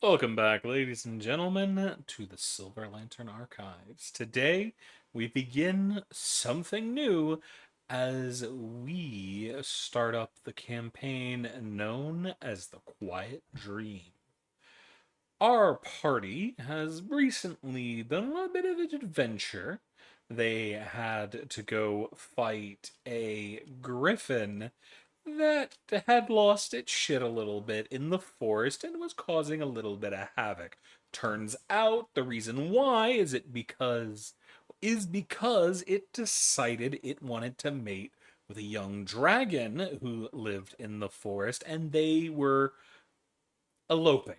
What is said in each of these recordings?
Welcome back, ladies and gentlemen, to the Silver Lantern Archives. Today, we begin something new as we start up the campaign known as the Quiet Dream. Our party has recently done a bit of an adventure. They had to go fight a griffin that had lost its shit a little bit in the forest and was causing a little bit of havoc. Turns out the reason why is because it decided it wanted to mate with a young dragon who lived in the forest and they were eloping.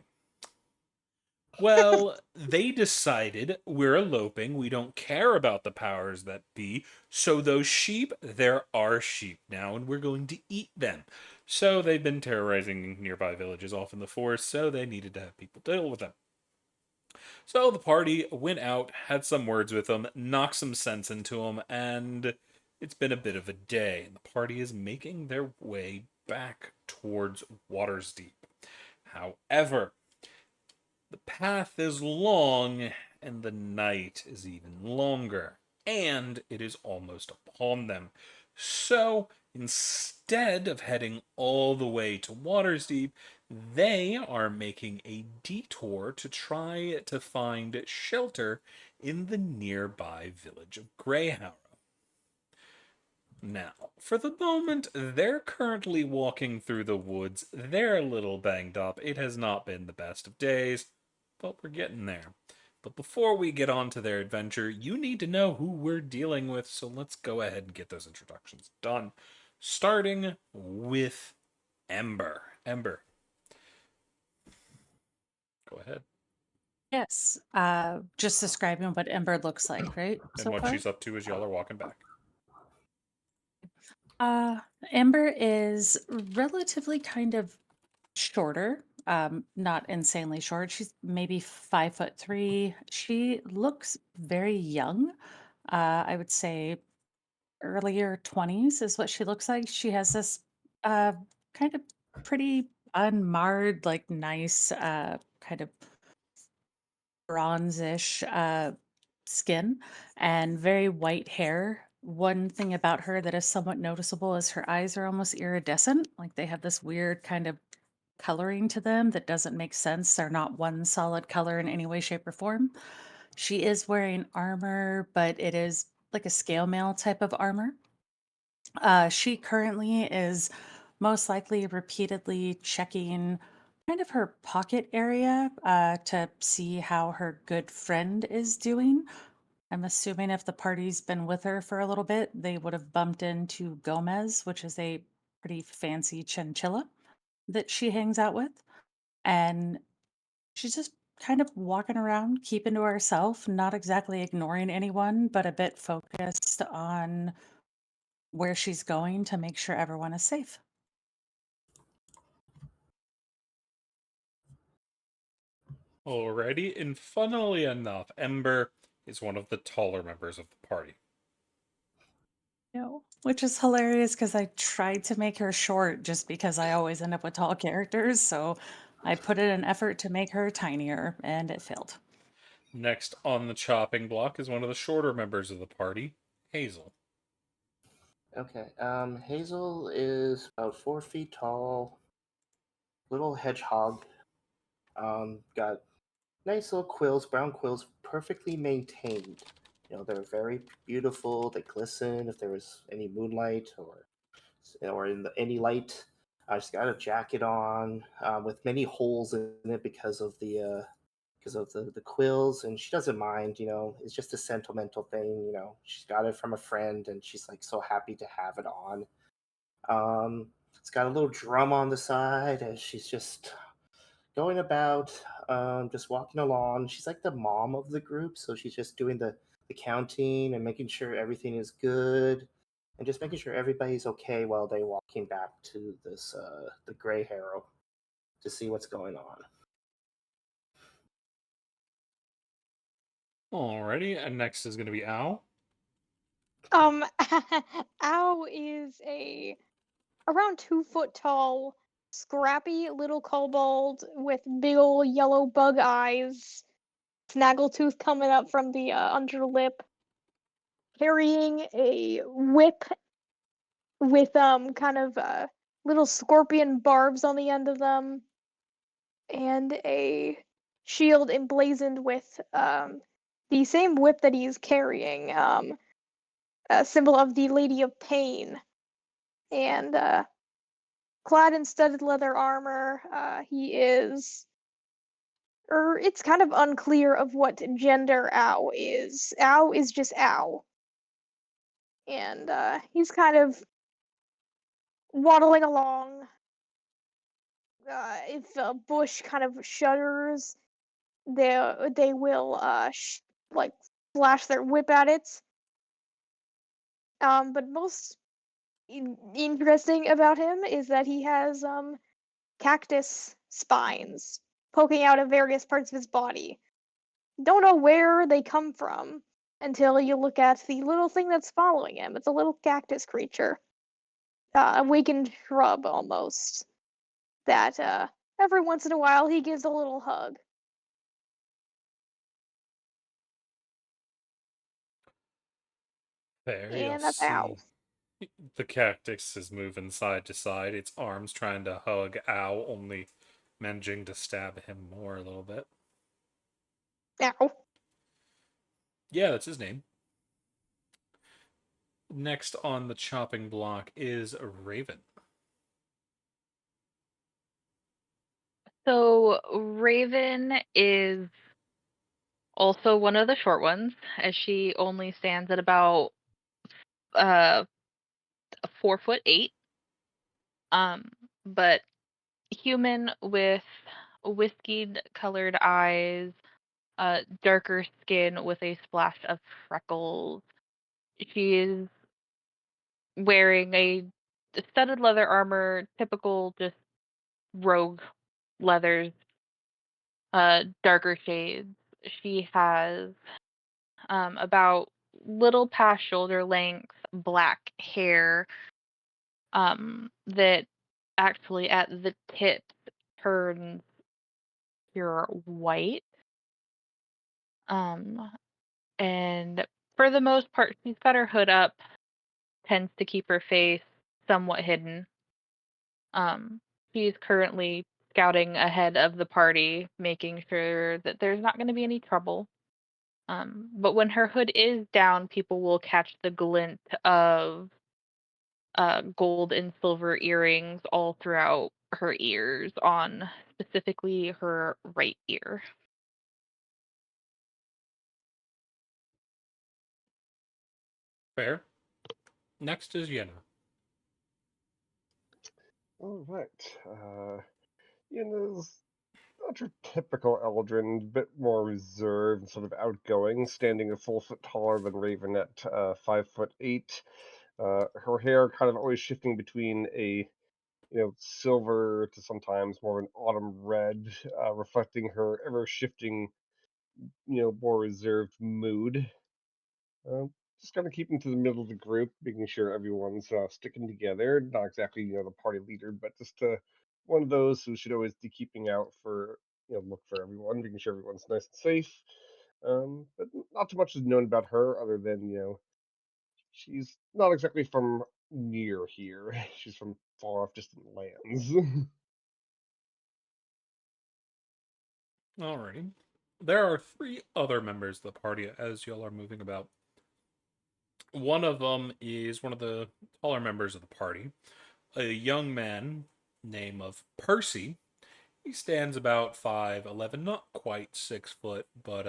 Well, they decided we're eloping. We don't care about the powers that be. So those sheep, they're our sheep now, and we're going to eat them. So they've been terrorizing nearby villages off in the forest, so they needed to have people deal with them. So the party went out, had some words with them, knocked some sense into them, and it's been a bit of a day. And the party is making their way back towards Water's Deep. However, the path is long, and the night is even longer, and it is almost upon them. So, instead of heading all the way to Watersdeep, they are making a detour to try to find shelter in the nearby village of Greyharrow. Now, for the moment, they're currently walking through the woods. They're a little banged up. It has not been the best of days, but we're getting there. But before we get on to their adventure, you need to know who we're dealing with, so let's go ahead and get those introductions done. Starting with Ember. Ember, go ahead. Yes. Just describing what Ember looks like, right? And So what far. she's up to as y'all are walking back. Uh, Ember is relatively kind of shorter, not insanely short. She's maybe 5'3". She looks very young. I would say earlier 20s is what she looks like. She has this uh kind of pretty unmarred, like nice kind of bronzish skin and very white hair. One thing about her that is somewhat noticeable is her eyes are almost iridescent. Like they have this weird kind of coloring to them that doesn't make sense. They're not one solid color in any way, shape, or form. She is wearing armor, but it is like a scale mail type of armor. She currently is most likely repeatedly checking kind of her pocket area to see how her good friend is doing. I'm assuming if the party's been with her for a little bit, they would have bumped into Gomez, which is a pretty fancy chinchilla that she hangs out with. And she's just kind of walking around, keeping to herself, not exactly ignoring anyone, but a bit focused on where she's going to make sure everyone is safe. Alrighty, and funnily enough, Ember is one of the taller members of the party. No, which is hilarious because I tried to make her short just because I always end up with tall characters. So I put in an effort to make her tinier and it failed. Next on the chopping block is one of the shorter members of the party, Hazel. Okay. Hazel is about 4 feet tall, little hedgehog. Got nice little quills, brown quills, perfectly maintained. They're very beautiful. They glisten if there was any moonlight or in any light. She's got a jacket on with many holes in it because of the quills, and she doesn't mind. It's just a sentimental thing. She's got it from a friend, and she's like so happy to have it on. It's got a little drum on the side, and she's just going about, just walking along. She's like the mom of the group, so she's just doing the counting and making sure everything is good, and just making sure everybody's okay while they're walking back to the Greyharrow to see what's going on. Alrighty, and next is going to be Al. Um, Ow is a around 2 foot tall scrappy little kobold with big ol' yellow bug eyes, snaggletooth coming up from the under lip, carrying a whip with kind of little scorpion barbs on the end of them, and a shield emblazoned with the same whip that he's carrying, a symbol of the Lady of Pain, and clad in studded leather armor. He is, or it's kind of unclear of what gender Ow is. Ow is just Ow, and he's kind of waddling along. If a bush kind of shudders, they will like flash their whip at it. But most interesting about him is that he has cactus spines poking out of various parts of his body. Don't know where they come from until you look at the little thing that's following him. It's a little cactus creature, awakened shrub almost. That every once in a while he gives a little hug. There, you'll And that's Ow. see the cactus is moving side to side, its arms trying to hug Ow, only managing to stab him more a little bit. Ow. Yeah, that's his name. Next on the chopping block is Raven. So Raven is also one of the short ones, as she only stands at about 4'8". But human with whiskied colored eyes, darker skin with a splash of freckles. She is wearing a studded leather armor, typical just rogue leathers, darker shades. She has about little past shoulder length black hair, that actually at the tip turns pure white. Um, and for the most part, she's got her hood up, tends to keep her face somewhat hidden. Um, she's currently scouting ahead of the party, making sure that there's not going to be any trouble. But when her hood is down, people will catch the glint of gold and silver earrings all throughout her ears, on specifically her right ear. Fair. Next is Yenna. All right. Yenna's not your typical Eldrin, a bit more reserved and sort of outgoing, standing a full foot taller than Raven at 5'8". Her hair kind of always shifting between a silver to sometimes more of an autumn red, reflecting her ever shifting, more reserved mood. Uh, just kind of keeping to the middle of the group, making sure everyone's sticking together. Not exactly, the party leader, but just one of those who should always be keeping out for, look for everyone, making sure everyone's nice and safe. But not too much is known about her other than, she's not exactly from near here. She's from far off distant lands. Alrighty. There are three other members of the party as y'all are moving about. One of them is one of the taller members of the party, a young man named of Percy. He stands about 5'11", not quite 6 foot, but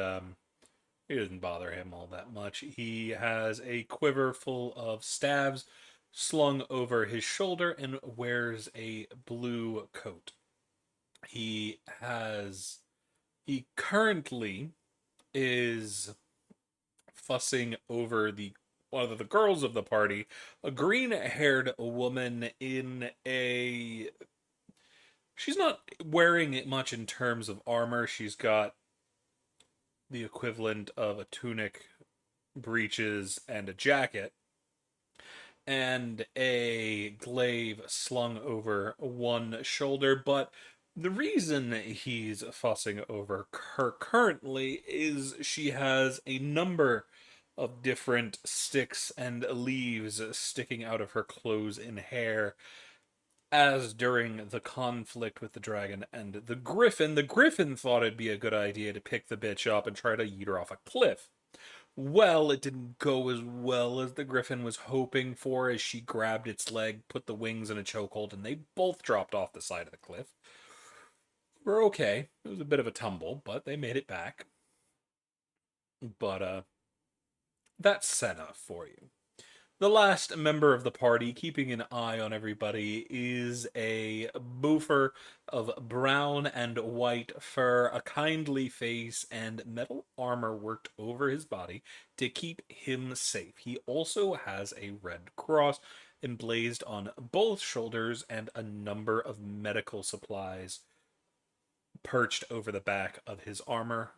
it doesn't bother him all that much. He has a quiver full of staves slung over his shoulder and wears a blue coat. He currently is fussing over the one of the girls of the party, a green-haired woman in a she's not wearing it much in terms of armor. She's got the equivalent of a tunic, breeches, and a jacket. and a glaive slung over one shoulder, but the reason he's fussing over her currently is she has a number of different sticks and leaves sticking out of her clothes and hair, as during the conflict with the dragon and the griffin thought it'd be a good idea to pick the bitch up and try to yeet her off a cliff. Well, it didn't go as well as the griffin was hoping for, as she grabbed its leg, put the wings in a chokehold, and they both dropped off the side of the cliff. We're okay. It was a bit of a tumble, but they made it back. But, that's Senna for you. The last member of the party, keeping an eye on everybody, is a boofer of brown and white fur, a kindly face, and metal armor worked over his body to keep him safe. He also has a red cross emblazed on both shoulders and a number of medical supplies perched over the back of his armor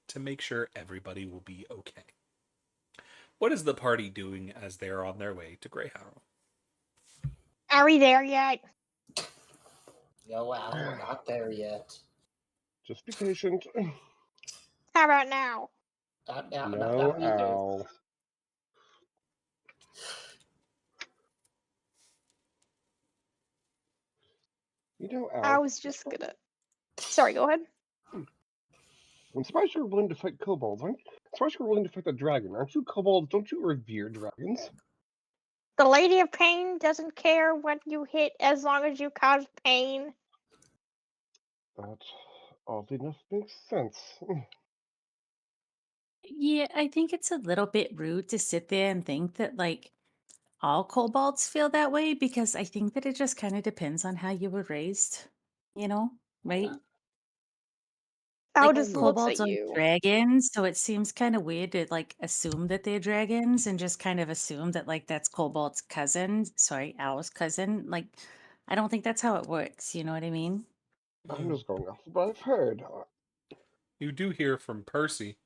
to make sure everybody will be okay. What is the party doing as they are on their way to Greyharrow? Are we there yet? No, Al, we're not there yet. Just be patient. How about now? Not now, not No, now either. Al. You know, I Al, was just gonna. Sorry, go ahead. I'm surprised you're willing to fight kobolds. I'm surprised you're willing to fight the dragon. Aren't you kobolds? Don't you revere dragons? The Lady of Pain doesn't care what you hit as long as you cause pain. That oddly enough makes sense. Yeah, I think it's a little bit rude to sit there and think that like all kobolds feel that way, because I think that it just kind of depends on how you were raised, you know, right? Al Like just Oh, looks at kobolds are you. dragons, so it seems kind of weird to like assume that they're dragons and just kind of assume that like that's kobold's cousin, sorry, Owl's cousin. Like, I don't think that's how it works. You know what I mean? I'm just going off what I've heard. You do hear from Percy,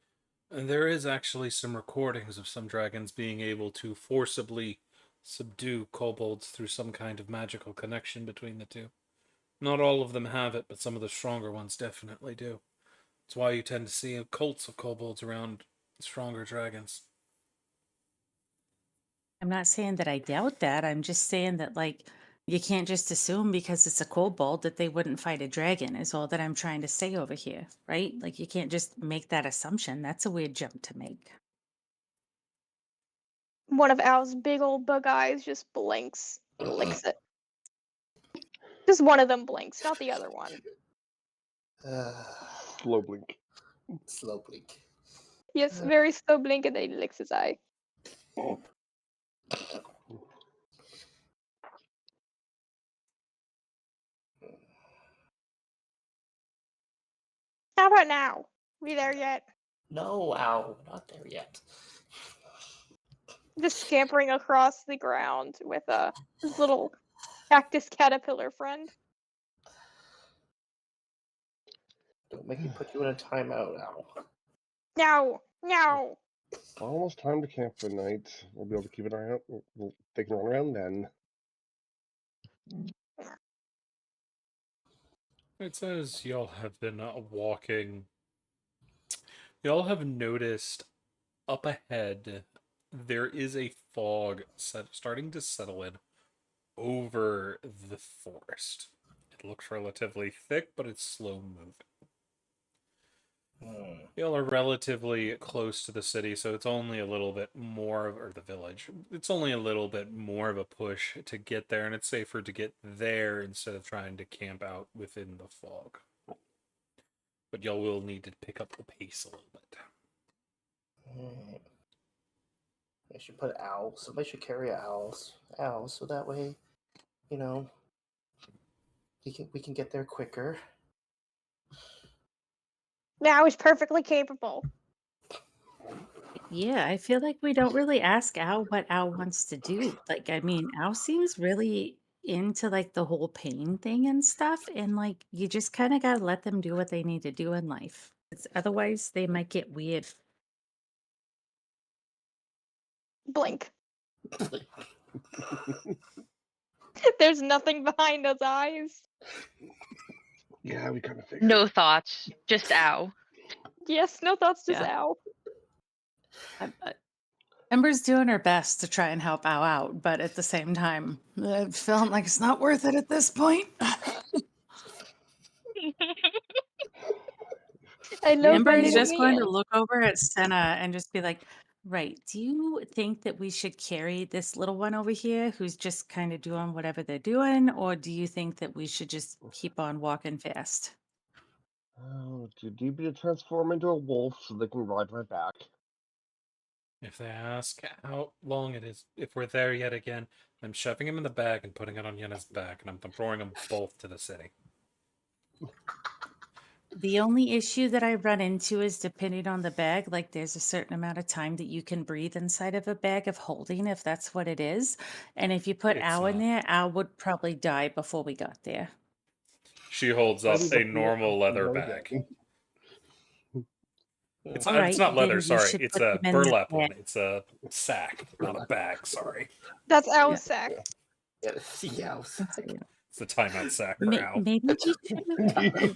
and there is actually some recordings of some dragons being able to forcibly subdue kobolds through some kind of magical connection between the two. Not all of them have it, but some of the stronger ones definitely do. It's why you tend to see cults of kobolds around stronger dragons. I'm not saying that I doubt that. I'm just saying that like you can't just assume because it's a kobold that they wouldn't fight a dragon, is all that I'm trying to say over here, right? Like you can't just make that assumption. That's a weird jump to make. One of Al's big old bug eyes just blinks, licks it. Just one of them blinks, not the other one. Slow blink. Slow blink. Yes, very slow blink, and then he licks his eye. How about now? We there yet? No, Al, we're not there yet. Just scampering across the ground with his little cactus caterpillar friend. Don't make me put you in a timeout, Al. No, no. Almost time to camp for the night. We'll be able to keep an eye out. They can run around then. It says y'all have been walking. Y'all have noticed up ahead there is a fog starting to settle in over the forest. It looks relatively thick, but it's slow moving. Y'all are relatively close to the city, so it's only a little bit more or the village. It's only a little bit more of a push to get there, and it's safer to get there instead of trying to camp out within the fog. But y'all will need to pick up the pace a little bit. I should put Al. Somebody should carry Al, so that way, you know, we can get there quicker. Now he's perfectly capable. Yeah, I feel like we don't really ask Al what Al wants to do. Like, I mean, Al seems really into like the whole pain thing and stuff. And like, you just kind of got to let them do what they need to do in life. Otherwise, they might get weird. Blink. There's nothing behind those eyes. Yeah, we kind of figured. No thoughts, just ow. Yes, no thoughts, just Yeah. ow. Ember's doing her best to try and help Ow out, but at the same time, feeling like it's not worth it at this point. I love Ember my is little just going to man. look over at Senna and just be like, right, do you think that we should carry this little one over here who's just kind of doing whatever they're doing? Or do you think that we should just keep on walking fast? Oh, too deep to transform into a wolf so they can ride my back. If they ask how long it is, if we're there yet again, I'm shoving him in the bag and putting it on Yenna's back, and I'm throwing them both to the city. The only issue that I run into is depending on the bag, like there's a certain amount of time that you can breathe inside of a bag of holding, if that's what it is. And if you put It's Owl in not. there, Owl would probably die before we got there. She holds Why up we a looking at normal leather go bag. again? It's All it's right, not leather, then you sorry. should It's put a them in the burlap bag. one. It's a sack, not a bag, sorry. That's Yeah. Owl's sack. Yeah, I was like, It's the timeout sack for Al. Maybe we should. I Yep.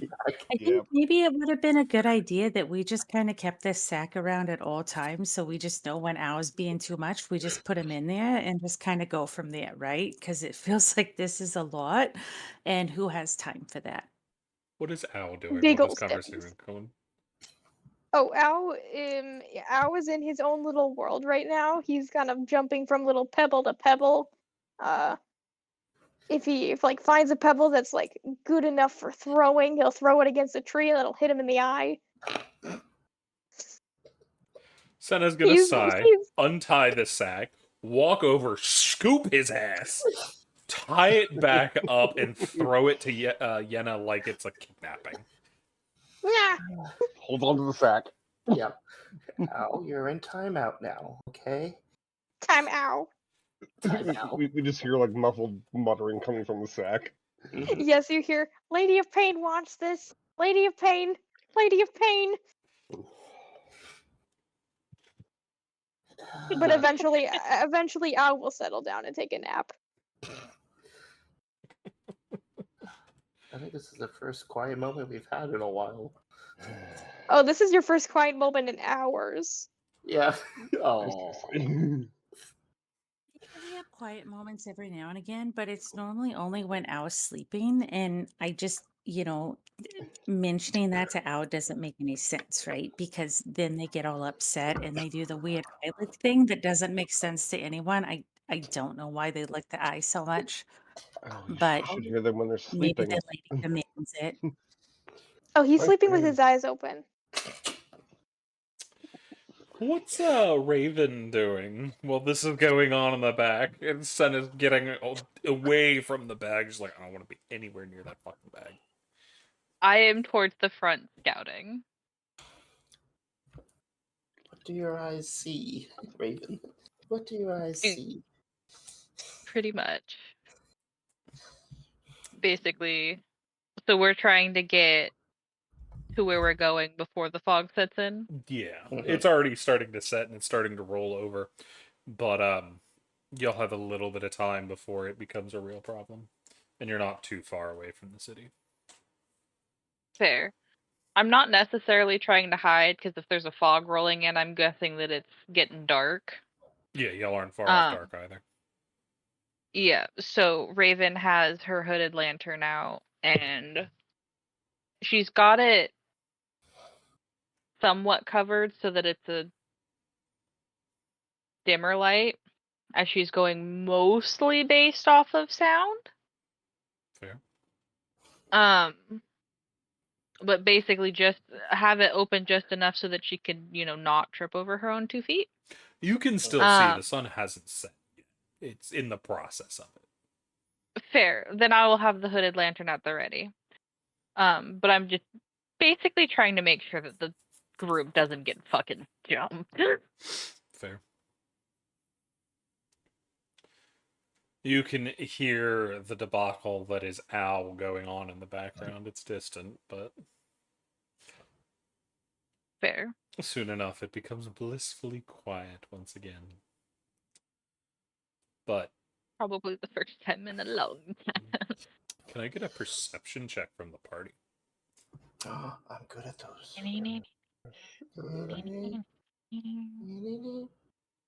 think maybe it would have been a good idea that we just kind of kept this sack around at all times, so we just know when Owl's being too much, we just put him in there and just kind of go from there, right? Because it feels like this is a lot, and who has time for that? What is Al doing Big while this ol' conversation is steppins. going? Oh, Owl is in his own little world right now. He's kind of jumping from little pebble to pebble. If he like finds a pebble that's like good enough for throwing, he'll throw it against a tree and that'll hit him in the eye. Senna's gonna He's sigh, untie the sack, walk over, scoop his ass, tie it back up, and throw it to Yenna like it's a kidnapping. yeah. Hold on to the sack. yep. Al, you're in timeout now, okay? Time Owl. Timeout. We just hear like muffled muttering coming from the sack. Yes, you hear Lady of Pain wants this. Lady of Pain. Lady of Pain. But eventually Owl will settle down and take a nap. I think this is the first quiet moment we've had in a while. Oh, this is your first quiet moment in hours. Yeah. Oh. We have quiet moments every now and again, but it's normally only when Owl's sleeping, and I just, mentioning that to Owl doesn't make any sense, right? Because then they get all upset and they do the weird eye lick thing that doesn't make sense to anyone. I don't know why they lick the eye so much, Oh, but you should hear them when they're maybe sleeping. the lady demands it. Oh, he's My sleeping with friend. his eyes open. What's Raven doing while this is going on in the back? And Senna's getting away from the bag. She's like, I don't want to be anywhere near that fucking bag. I am towards the front scouting. What do your eyes see, Raven? What do your eyes see? Pretty much. Basically. So we're trying to get to where we're going before the fog sets in. Yeah, Mhm. it's already starting to set and it's starting to roll over. But you'll have a little bit of time before it becomes a real problem. And you're not too far away from the city. Fair. I'm not necessarily trying to hide because if there's a fog rolling in, I'm guessing that it's getting dark. Yeah, y'all aren't far off dark either. Yeah, so Raven has her hooded lantern out and she's got it somewhat covered so that it's a dimmer light as she's going mostly based off of sound. Fair. But basically just have it open just enough so that she can, not trip over her own 2 feet. You can still see the sun hasn't set yet. It's in the process of it. Fair. Then I will have the hooded lantern at the ready. But I'm just basically trying to make sure that the group doesn't get fucking jumped. Fair. You can hear the debacle that is Owl going on in the background. It's distant, but Fair. soon enough it becomes blissfully quiet once again. But Probably the first time in a long time. Can I get a perception check from the party? Oh, I'm good at those.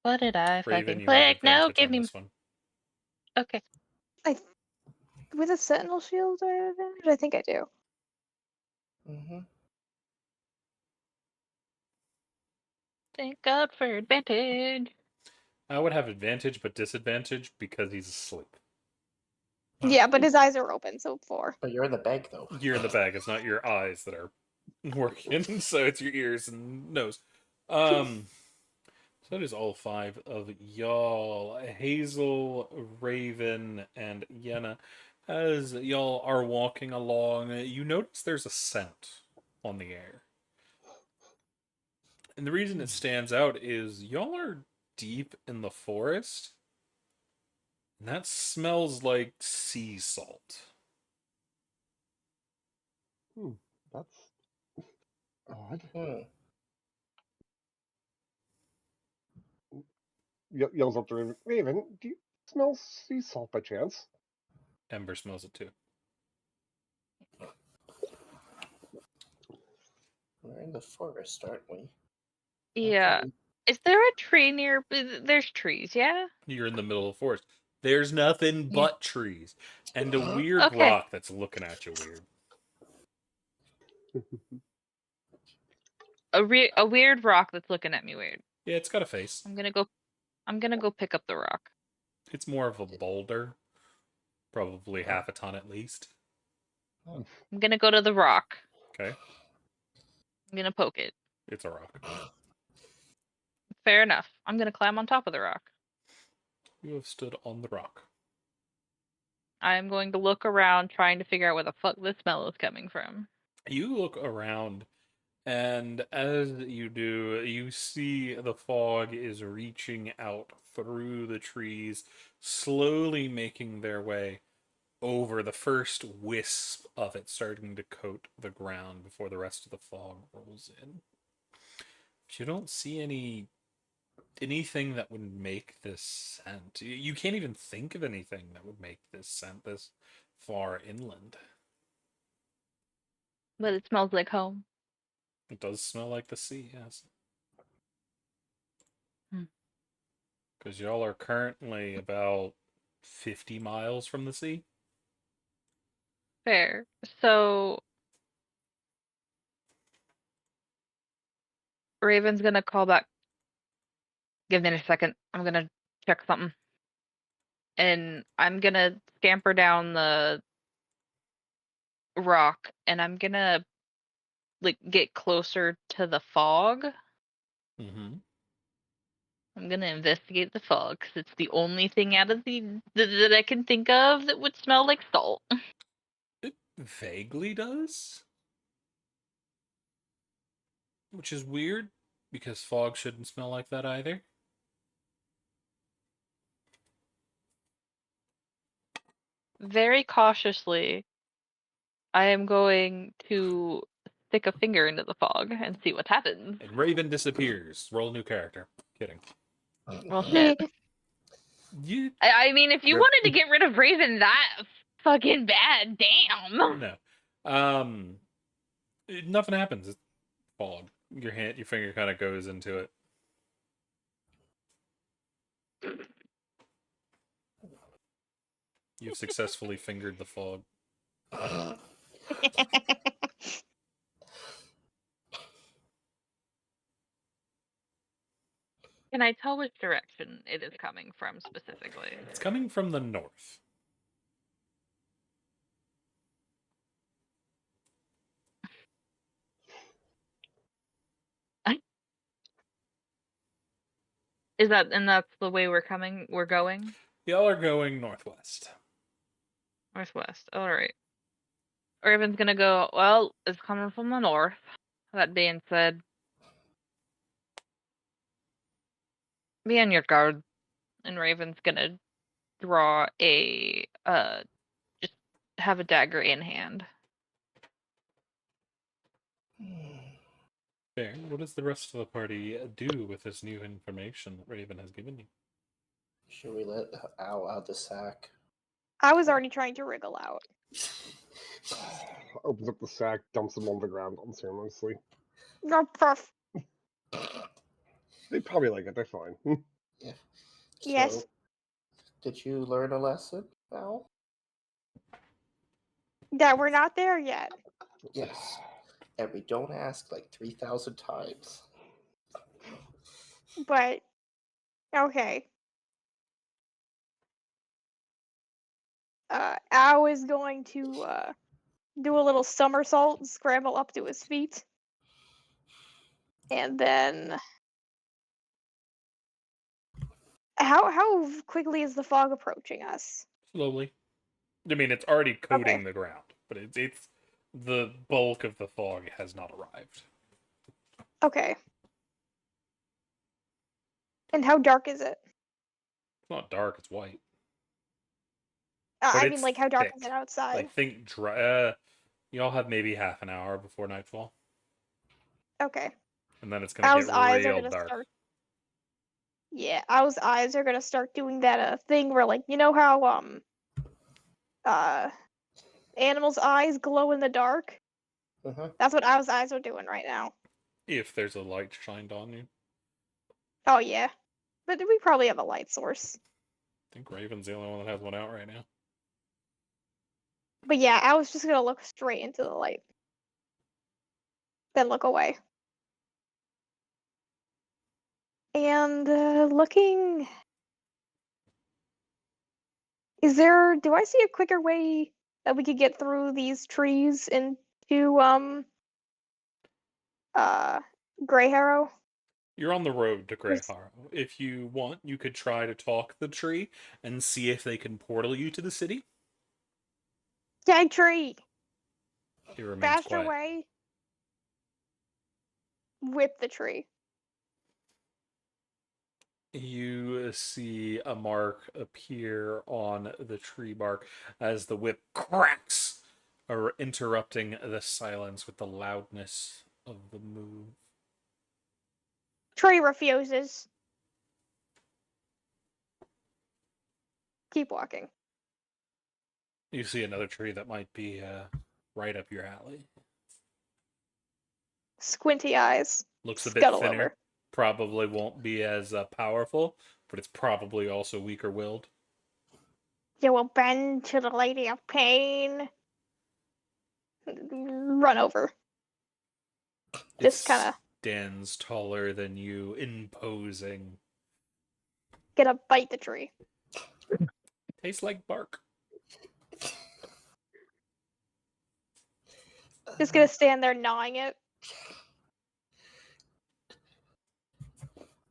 What did I Raven, fucking you have click? No, advantage give on me. this one. Okay. With a sentinel shield, do I have advantage? I think I do. Mm-hmm. Thank God for advantage. I would have advantage, but disadvantage because he's asleep. Yeah, but his eyes are open, so 4. But you're in the bag, though. You're in the bag. It's not your eyes that are working, so it's your ears and nose. So that is all 5 of y'all. Hazel, Raven, and Yenna. As y'all are walking along, you notice there's a scent on the air. And the reason it stands out is y'all are deep in the forest, and that smells like sea salt. That's odd. Hmm. Yells up to Raven. Raven, do you smell sea salt by chance? Ember smells it too. We're in the forest, aren't we? Yeah. Is there a tree near? There's trees, yeah? You're in the middle of the forest. There's nothing Yeah. but trees and a weird Okay. rock that's looking at you weird. A weird rock that's looking at me weird. Yeah, it's got a face. I'm gonna go pick up the rock. It's more of a boulder, probably half a ton at least. I'm gonna go to the rock. Okay, I'm gonna poke it. it's a rock. Fair enough. I'm gonna climb on top of the rock. You have stood on the rock. I'm going to look around trying to figure out where the fuck this smell is coming from. You look around, and as you do, you see the fog is reaching out through the trees, slowly making their way over the first wisp of it starting to coat the ground before the rest of the fog rolls in. But you don't see anything that would make this scent. You can't even think of anything that would make this scent this far inland. But it smells like home. It does smell like the sea, yes. Hmm. Because y'all are currently about 50 miles from the sea. Fair. So Raven's gonna call back. Give me a second. I'm gonna check something. And I'm gonna scamper down the rock and I'm gonna like get closer to the fog. Mm-hmm. I'm gonna investigate the fog because it's the only thing out of that I can think of that would smell like salt. It vaguely does. Which is weird, because fog shouldn't smell like that either. Very cautiously, I am going to stick a finger into the fog and see what happens. And Raven disappears. Roll a new character. Kidding. Well, shit. You I mean, if you Rip. wanted to get rid of Raven that fucking bad, damn. no. Nothing happens. It's fog. Your finger kind of goes into it. You've successfully fingered the fog. Can I tell which direction it is coming from specifically? It's coming from the north. Is that and that's the way we're going? Y'all are going northwest. Northwest. Alright. Raven's gonna go, well, it's coming from the north. That being said, be on your guard. And Raven's gonna draw just have a dagger in hand. Fair. What does the rest of the party do with this new information that Raven has given you? Should we let Owl out the sack? I was already trying to wriggle out. Opens up the sack, dumps them on the ground unceremoniously. No, perf. They probably like it. They're fine. Yeah. Yes. So, did you learn a lesson, Owl? That we're not there yet. Yes. And we don't ask like 3,000 times. But okay. Ao is going to do a little somersault and scramble up to his feet. And then how quickly is the fog approaching us? Slowly. I mean, it's already coating Okay. the ground, but it's the bulk of the fog has not arrived. Okay. And how dark is it? It's not dark; it's white. But I mean, it's like, how dark is thick. it outside? Like think dry. Y'all have maybe half an hour before nightfall, Okay. and then it's gonna Ao's get eyes are real gonna dark. start. Yeah, Ao's eyes are gonna start doing that thing where, like, you know how animals' eyes glow in the dark? Uh-huh. That's what Ao's eyes are doing right now. If there's a light shined on you, Oh yeah, but we probably have a light source. I think Raven's the only one that has one out right now. But yeah, I was just gonna look straight into the light, then look away. And looking, do I see a quicker way that we could get through these trees into Greyharrow? You're on the road to Yes. Greyharrow. If you want, you could try to talk the tree and see if they can portal you to the city. Dead tree! It remains Faster quiet. way! Whip the tree. You see a mark appear on the tree bark as the whip cracks, interrupting the silence with the loudness of the move. Tree refuses. Keep walking. You see another tree that might be right up your alley. Squinty eyes. Looks a bit Scuttle thinner. over. Probably won't be as powerful, but it's probably also weaker-willed. You will bend to the lady of pain. Run over. Just kind of Stands taller than you, imposing. gonna bite the tree. Tastes like bark. Just gonna stand there gnawing it.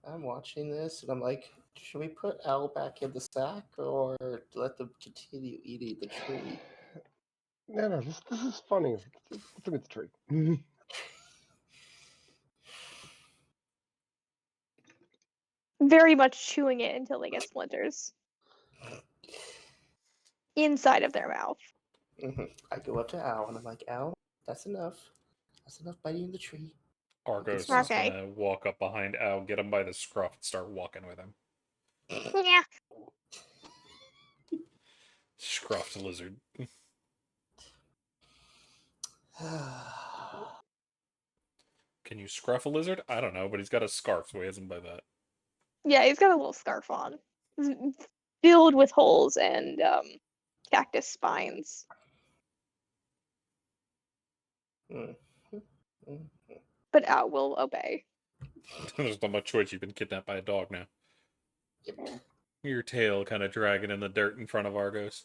I'm watching this and I'm like, should we put Owl back in the sack or let them continue eating the tree? No, this is funny. It's a good tree. Very much chewing it until they get splinters. Inside of their mouth. I go up to Owl and I'm like, Owl, that's enough. That's enough biting the tree. Argos is Okay. gonna walk up behind Al, get him by the scruff, and start walking with him. Yeah. Scruffed lizard. Can you scruff a lizard? I don't know, but he's got a scarf, so he hasn't by that. Yeah, he's got a little scarf on. It's filled with holes and cactus spines. But Al will obey. There's not much choice. You've been kidnapped by a dog now. Yep. Your tail kind of dragging in the dirt in front of Argos.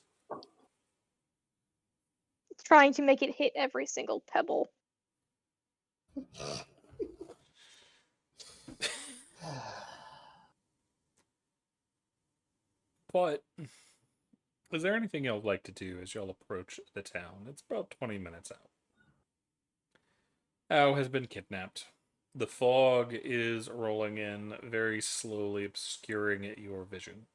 Trying to make it hit every single pebble. But is there anything y'all like to do as y'all approach the town? It's about 20 minutes out. Ao has been kidnapped. The fog is rolling in very slowly, obscuring your vision.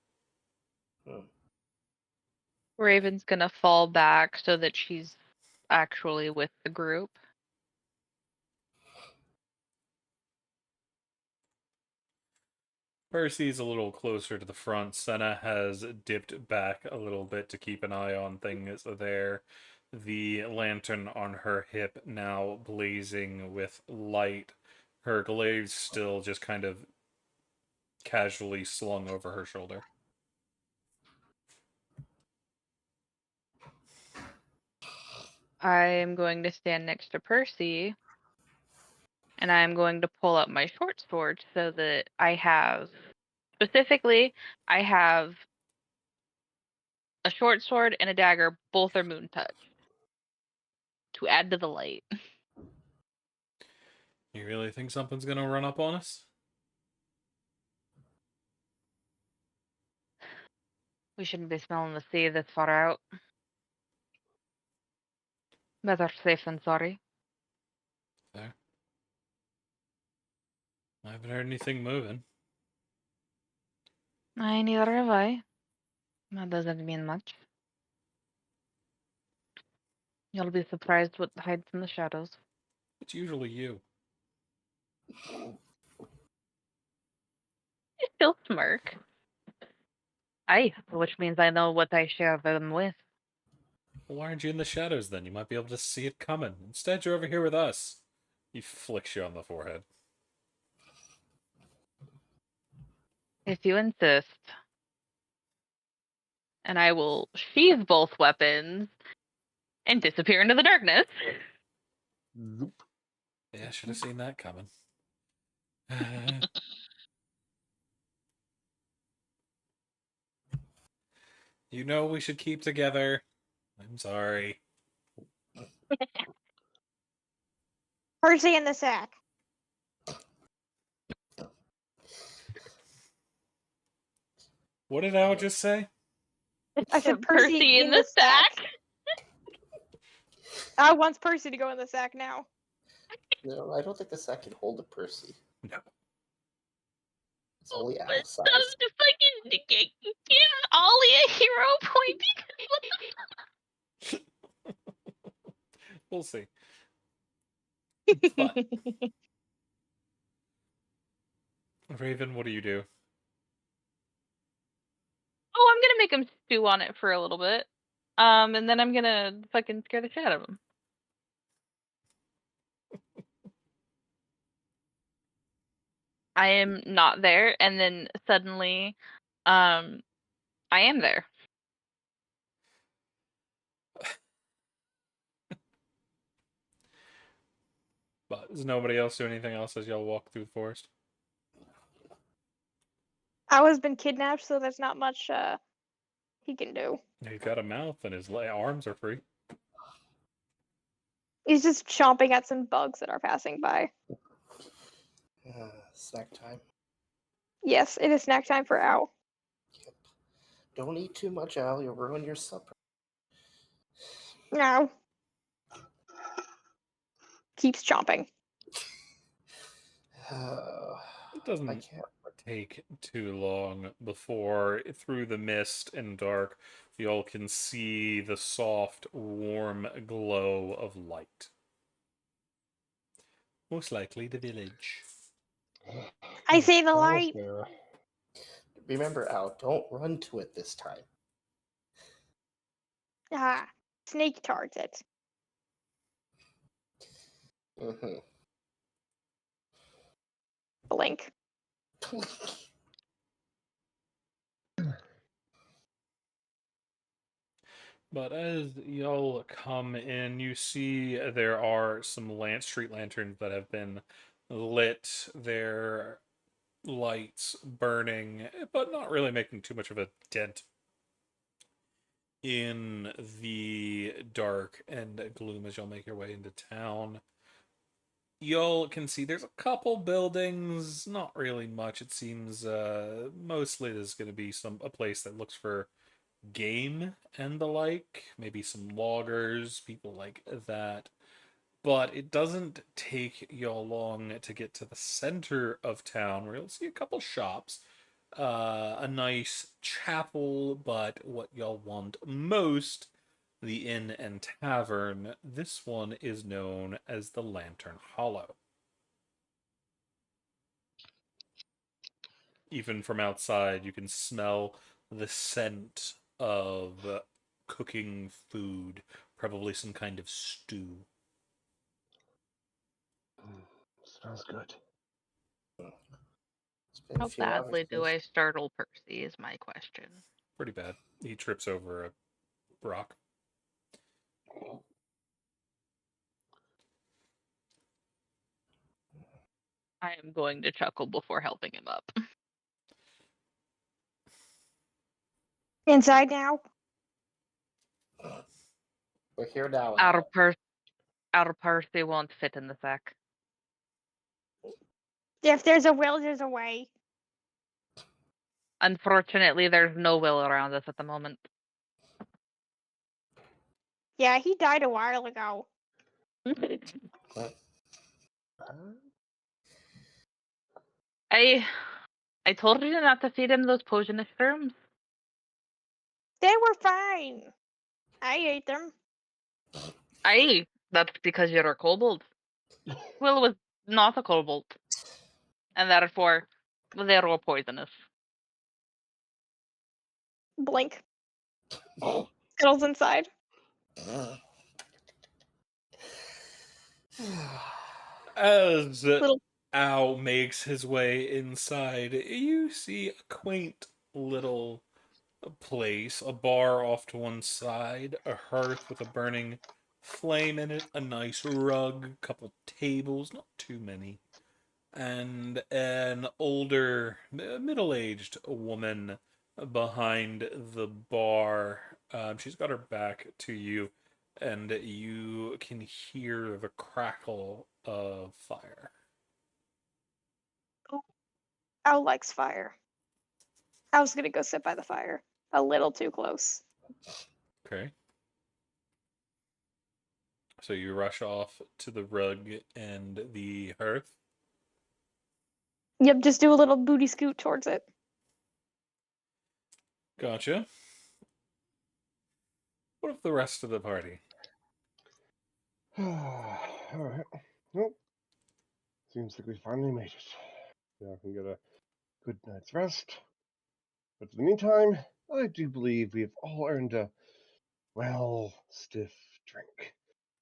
Raven's gonna fall back so that she's actually with the group. Percy's a little closer to the front. Senna has dipped back a little bit to keep an eye on things there. The lantern on her hip now blazing with light. Her glaive still just kind of casually slung over her shoulder. I am going to stand next to Percy, and I am going to pull up my short sword so that I have, specifically, I have a short sword and a dagger. Both are moon touch to add to the light. You really think something's gonna run up on us? We shouldn't be smelling the sea this far out. Better safe than sorry. There. I haven't heard anything moving. Neither have I. That doesn't mean much. You'll be surprised what hides in the shadows. It's usually you. You still smirk. Aye, which means I know what I share them with. Well, why aren't you in the shadows then? You might be able to see it coming. Instead, you're over here with us. He flicks you on the forehead. If you insist. And I will sheathe both weapons and disappear into the darkness. Zoop. Yeah, I should have seen that coming. You know we should keep together. I'm sorry. Percy in the sack. What did Al just say? I said Percy in the sack. I want Percy to go in the sack now. No, I don't think the sack can hold a Percy. No. It's only But Al's size. stop to fucking give Ollie a hero point because what the fuck? We'll see. But Raven, what do you do? Oh, I'm gonna make him stew on it for a little bit. And then I'm gonna fucking scare the shit out of him. I am not there, and then suddenly, I am there. But does nobody else do anything else as y'all walk through the forest? Owl been kidnapped, so there's not much he can do. He's got a mouth and his arms are free. He's just chomping at some bugs that are passing by. Snack time. Yes, it is snack time for Owl. Yep. Don't eat too much, Al. You'll ruin your supper. Now. Keeps chomping. It I doesn't can't. take too long before, through the mist and dark, y'all can see the soft, warm glow of light. Most likely the village. I say the Almost light. there. Remember, Al, don't run to it this time. Ah, snake tarts it. Mm-hmm. Blink. But as y'all come in, you see there are some street lanterns that have been lit. Their lights burning, but not really making too much of a dent in the dark and gloom as y'all make your way into town. Y'all can see there's a couple buildings, not really much. It seems mostly there's going to be a place that looks for game and the like, maybe some loggers, people like that. But it doesn't take y'all long to get to the center of town where you'll see a couple shops, a nice chapel, but what y'all want most, the inn and tavern. This one is known as the Lantern Hollow. even from outside, you can smell the scent of cooking food, probably some kind of stew. Smells good. It's been a How few hours badly do since. I startle Percy is my question. Pretty bad. He trips over a rock. I am going to chuckle before helping him up. Inside now. We're here now. Our Percy won't fit in the sack. If there's a will, there's a way. Unfortunately, there's no will around us at the moment. Yeah, he died a while ago. I told you not to feed him those poisonous germs. They were fine. I ate them. That's because you're a kobold. Will was not a kobold, and therefore they were poisonous. Blink. Skittles inside. As Little Al makes his way inside, you see a quaint little place, a bar off to one side, a hearth with a burning flame in it, a nice rug, couple tables, not too many, and an older, middle-aged woman behind the bar. She's got her back to you, and you can hear the crackle of fire. Owl likes fire. I was gonna go sit by the fire. A little too close. Okay. So you rush off to the rug and the hearth. Yep, just do a little booty scoot towards it. Gotcha. What of the rest of the party? Alright. Well, seems like we finally made it. Now I can get a good night's rest. But in the meantime, I do believe we have all earned a, well, stiff drink.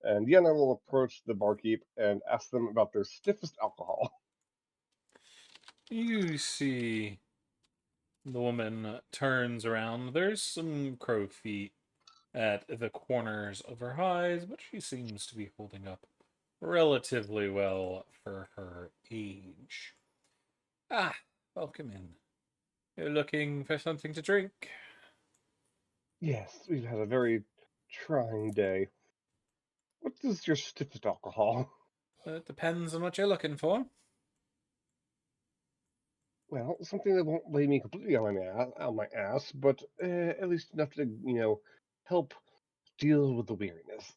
And Yenna will approach the barkeep and ask them about their stiffest alcohol. You see the woman turns around. There's some crow feet at the corners of her eyes, but she seems to be holding up relatively well for her age. Ah, welcome in. You're looking for something to drink? Yes, we've had a very trying day. What is your stiffest alcohol? It depends on what you're looking for. Well, something that won't lay me completely on my ass, but at least enough to, help deal with the weariness.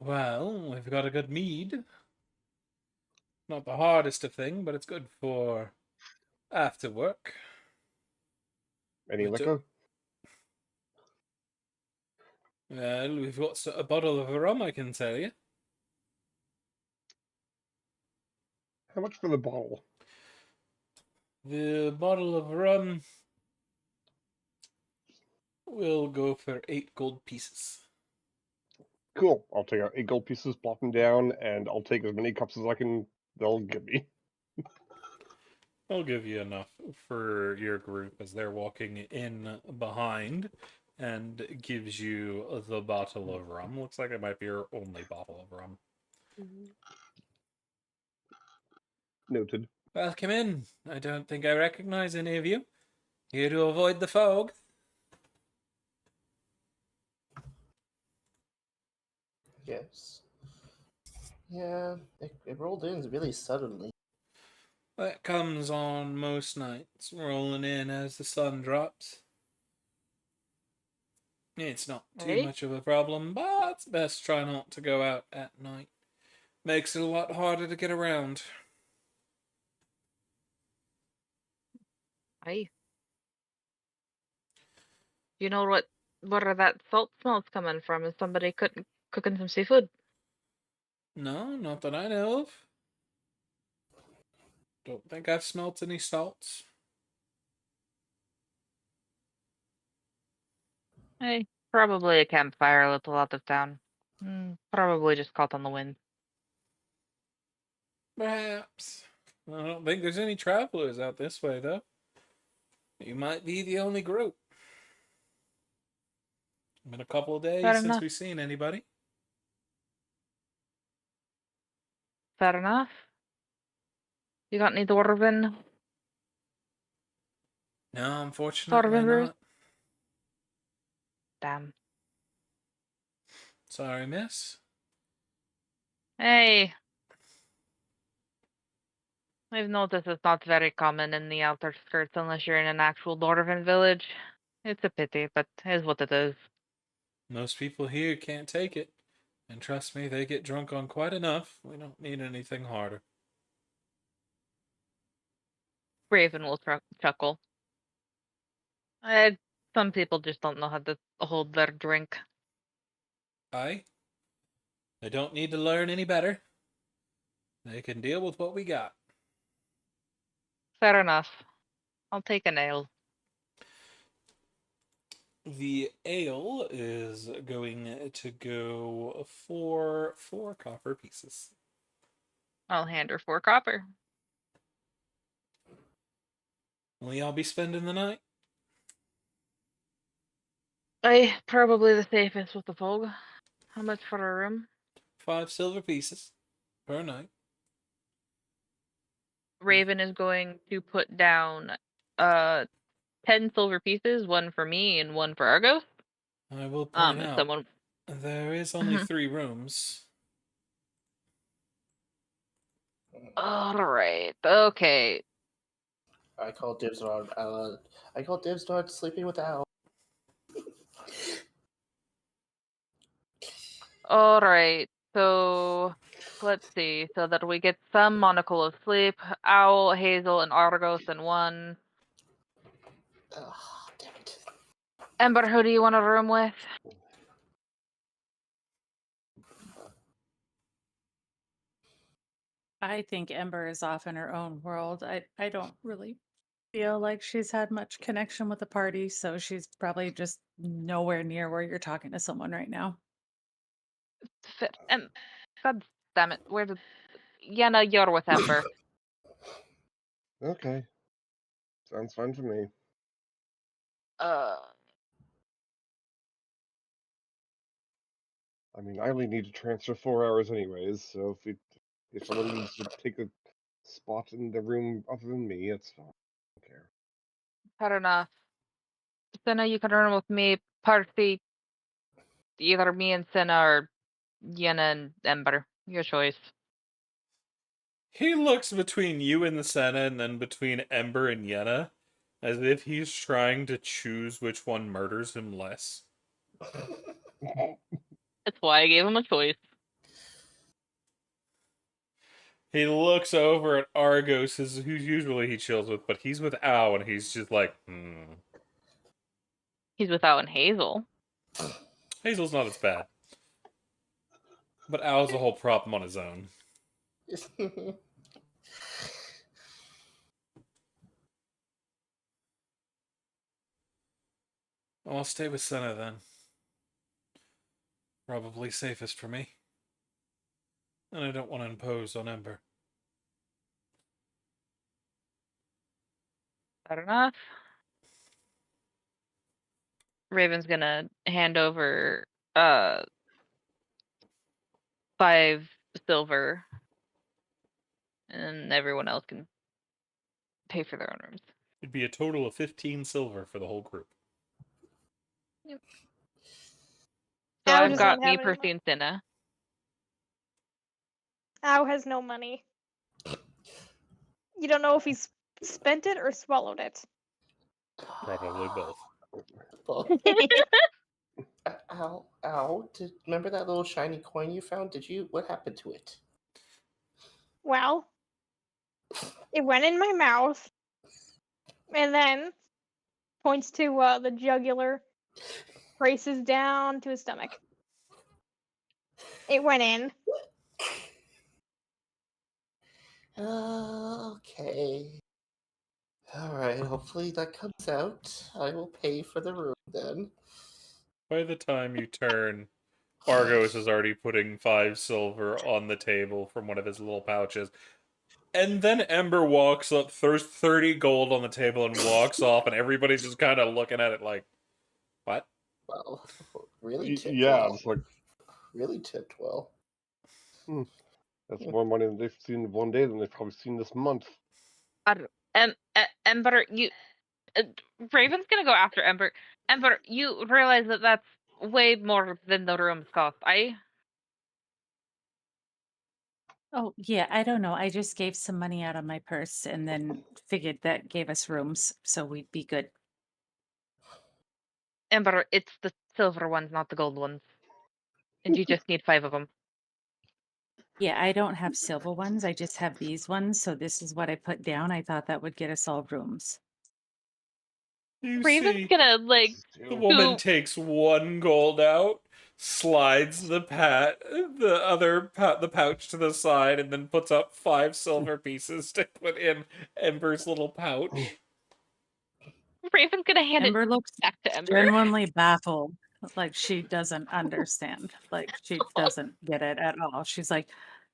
Well, we've got a good mead. Not the hardest of thing, but it's good for after work. Any But, liquor? well, we've got a bottle of rum, I can tell you. How much for the bottle? The bottle of rum will go for 8 gold pieces. Cool. I'll take out 8 gold pieces, plop them down, and I'll take as many cups as they'll give me. I'll give you enough for your group as they're walking in behind and gives you the bottle of rum. Looks like it might be your only bottle of rum. Noted. Welcome in. I don't think I recognize any of you. Here to avoid the fog. Yes. Yeah, it rolled in really suddenly. That comes on most nights, rolling in as the sun drops. It's not too Hey? much of a problem, but it's best try not to go out at night. Makes it a lot harder to get around. Aye. You know where that salt smell's coming from? Is somebody cooking some seafood? No, not that I know of. Don't think I've smelt any salts. Hey, probably a campfire lit a lot of town. Probably just caught on the wind. Perhaps. I don't think there's any travelers out this way, though. You might be the only group. Been a couple of Fair days since enough. we've seen anybody. Fair enough. You got any dwarven No, unfortunately members? not. Damn. Sorry, miss. Hey. I've noticed it's not very common in the outer skirts unless you're in an actual dwarven village. It's a pity, but it is what it is. Most people here can't take it. And trust me, they get drunk on quite enough. We don't need anything harder. Raven will chuckle. Some people just don't know how to hold their drink. They don't need to learn any better. They can deal with what we got. Fair enough. I'll take an ale. The ale is going to go for 4 copper pieces. I'll hand her 4 copper. Will y'all be spending the night? Probably the safest with the fog. How much for a room? 5 silver pieces per night. Raven is going to put down 10 silver pieces, 1 for me and 1 for Argos. I will point If out, someone there is only 3 rooms. Alright, okay. I call dibs on sleeping with Al. Alright, so let's see. So that we get some monocle of sleep. Owl, Hazel, and Argos in 1. Ugh, damn it. Ember, who do you want a room with? I think Ember is off in her own world. I don't really feel like she's had much connection with the party, so she's probably just nowhere near where you're talking to someone right now. God damn it. Where did... Yenna, you're with Ember. Okay. Sounds fine to me. I mean, I only need to transfer 4 hours anyways, so if someone needs to take a spot in the room other than me, it's fine. I don't care. Fair enough. Senna, you can room with me. Party, either me and Senna or Yenna and Ember. Your choice. He looks between you and the Senna and then between Ember and Yenna, as if he's trying to choose which one murders him less. That's why I gave him a choice. He looks over at Argos, who's usually he chills with, but he's with Al, and he's just like, He's without Hazel. Hazel's not as bad. But Al's a whole problem on his own. I'll stay with Senna then. Probably safest for me. And I don't want to impose on Ember. Fair enough. Raven's gonna hand over 5 silver, and everyone else can pay for their own rooms. It'd be a total of 15 silver for the whole group. Yep. So Al I've does got not me, have any Percy, and Cinna. Al has no money. You don't know if he's spent it or swallowed it. Probably both. Al, remember that little shiny coin you found? What happened to it? Well, it went in my mouth, and then points to the jugular, traces down to his stomach. It went in. Okay. All right. Hopefully that comes out. I will pay for the room then. By the time you turn, Argos is already putting 5 silver on the table from one of his little pouches. And then Ember walks up, throws 30 gold on the table, and walks off, and everybody's just kind of looking at it like, what? Well, really tipped Yeah, well. just like, Really tipped well. that's more money than they've seen in one day than they've probably seen this month. Ember, you. Raven's gonna go after Ember. Ember, you realize that that's way more than the rooms cost. Oh, yeah, I don't know. I just gave some money out of my purse and then figured that gave us rooms, so we'd be good. Ember, it's the silver ones, not the gold ones. And you just need 5 of them. Yeah, I don't have silver ones. I just have these ones, so this is what I put down. I thought that would get us all rooms. You Raven's see, gonna, like, the Still, woman do. takes 1 gold out, slides the pouch to the side, and then puts up 5 silver pieces to put in Ember's little pouch. Raven's gonna hand it Ember looks back to Ember. genuinely baffled, like she doesn't understand. Like she doesn't get it at all. She's like,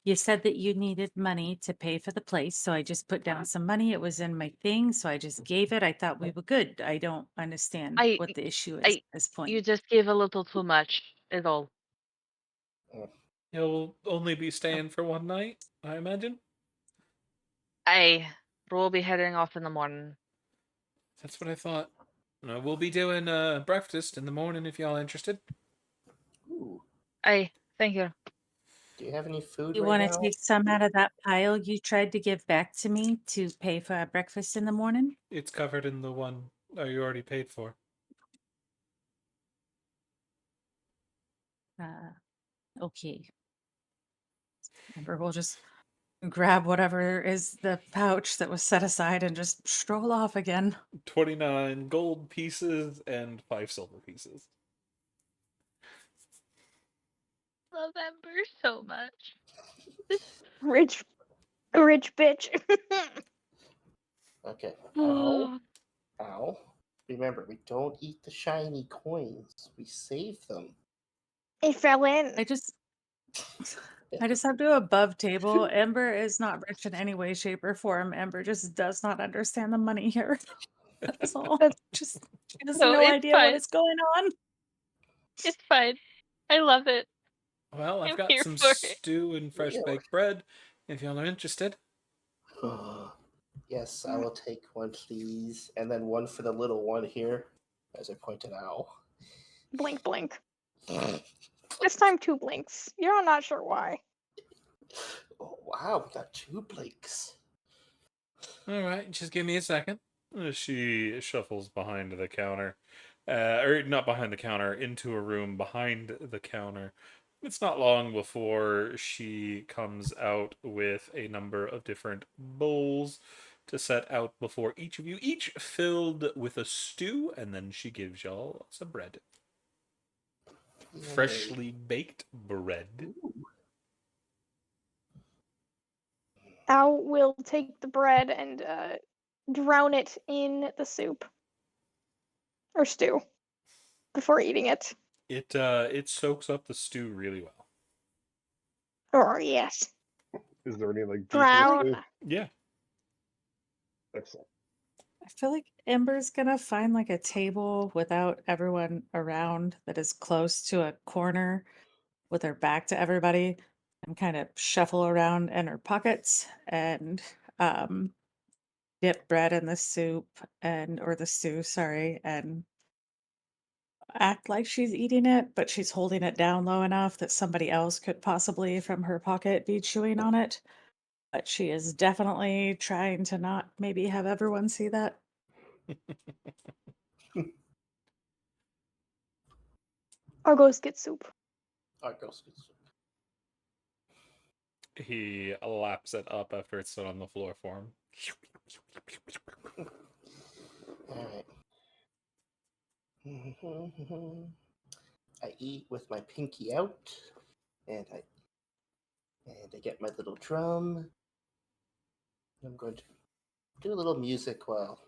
you said that you needed money to pay for the place, so I just put down some money. It was in my thing, so I just gave it. I thought we were good. I don't understand I, what the issue is I, at this you point. just gave a little too much, is all. He'll only be staying for one night, I imagine. We'll be heading off in the morning. That's what I thought. We'll be doing breakfast in the morning if y'all interested. Ooh. Thank you. Do you have any food You right want to now? take some out of that pile you tried to give back to me to pay for our breakfast in the morning? It's covered in the one you already paid for. Okay. Ember will just grab whatever is the pouch that was set aside and just stroll off again. 29 gold pieces and 5 silver pieces. Love Ember so much. Rich bitch. Okay. Ow. Ow. Remember, we don't eat the shiny coins. We save them. It fell in. I just have to go above table. Ember is not rich in any way, shape, or form. Ember just does not understand the money here. That's all. That's- Just she has No, no it's idea what fine. is going on. It's fine. I love it. Well, I've I'm got here some for it. stew and fresh baked bread if y'all are interested. Yes, I will take one, please. And then one for the little one here, as I pointed out. Blink, blink. This time 2 blinks. You're not sure why. Oh, wow, we got 2 blinks. All right, just give me a second. She shuffles behind the counter, or not behind the counter, into a room behind the counter. It's not long before she comes out with a number of different bowls to set out before each of you, each filled with a stew, and then she gives y'all some bread. Yay. Freshly baked bread. Al will take the bread and drown it in the soup or stew before eating it. It soaks up the stew really well. Oh, yes. is there any like beef in Drown. this too? Yeah. Excellent. I feel like Ember's gonna find like a table without everyone around that is close to a corner with her back to everybody and kind of shuffle around in her pockets and dip bread in the soup and or the stew, sorry, and act like she's eating it, but she's holding it down low enough that somebody else could possibly from her pocket be chewing on it. But she is definitely trying to not maybe have everyone see that. Argos get soup. Argos. He laps it up after it's set on the floor for him. Alright. I eat with my pinky out, and I get my little drum, I'm going to do a little music while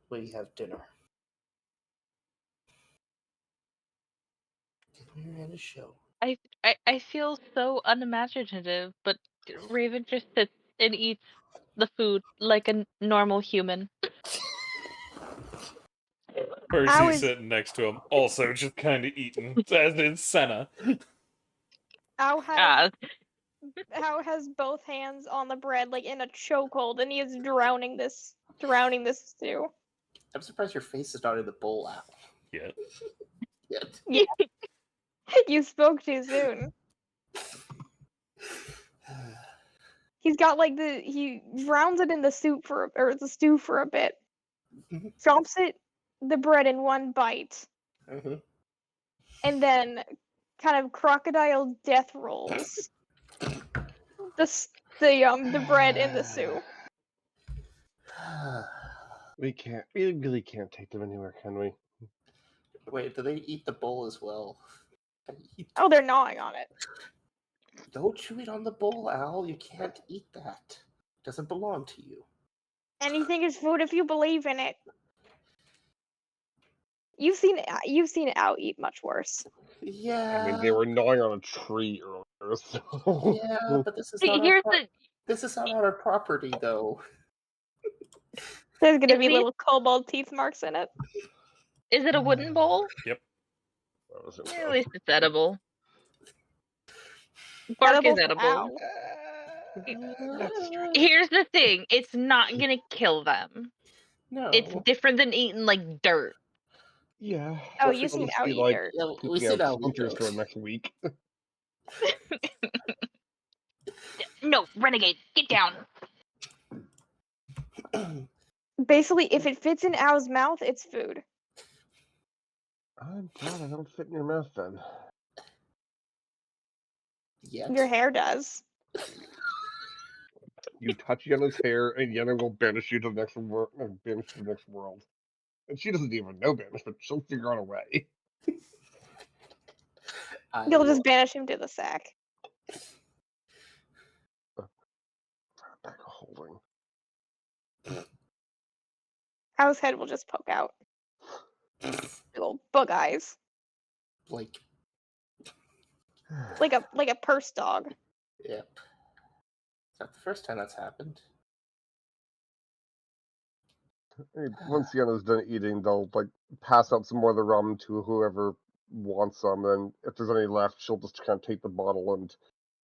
we have dinner. Dinner and a show. I feel so unimaginative, but Raven just sits and eats the food like a normal human. Percy was- sitting next to him, also just kind of eating, as is Senna. Ow has Ah, Ow has both hands on the bread, like in a chokehold, and he is drowning this stew. I'm surprised your face is not in the bowl, Al. Yeah. Yet. Yeah, you spoke too soon. He's got like he drowns it in the the stew for a bit, Mhm. drops the bread in one bite, Mhm. and then kind of crocodile death rolls the bread in the stew. We really can't take them anywhere, can we? Wait, do they eat the bowl as well? Oh, they're gnawing on it. Don't chew it on the bowl, Al. You can't eat that. It doesn't belong to you. Anything is food if you believe in it. You've seen Ow eat much worse. Yeah. I mean, they were gnawing on a tree earlier, so... Yeah, but this is see, not here's the this is not our property, though. There's gonna At be least- little cobalt teeth marks in it. is it a wooden bowl? Yep. That was it, At though. least it's edible. Bark Edible is for edible. Ow. That's strange. Here's the thing: it's not gonna kill them. No. It's different than eating like dirt. Yeah. Oh, Well, you've I'll seen just Ow be eat like, dirt. Yeah, we pooping sit out out with splinters for those. the next week. No, renegade, get down. Basically, if it fits in Ow's mouth, it's food. I'm glad I don't fit in your mouth then. Yet. Your hair does. You touch Yenna's hair, and Yenna will banish you to the next banish to the next world. And she doesn't even know banish, but she'll figure out a way. You'll just banish him to the sack. Back of holding. Ow's head will just poke out. Little bug eyes, like, like a purse dog. yep. It's not the first time that's happened. Once Yenna's done eating, they'll like pass out some more of the rum to whoever wants some, and if there's any left, she'll just kind of take the bottle and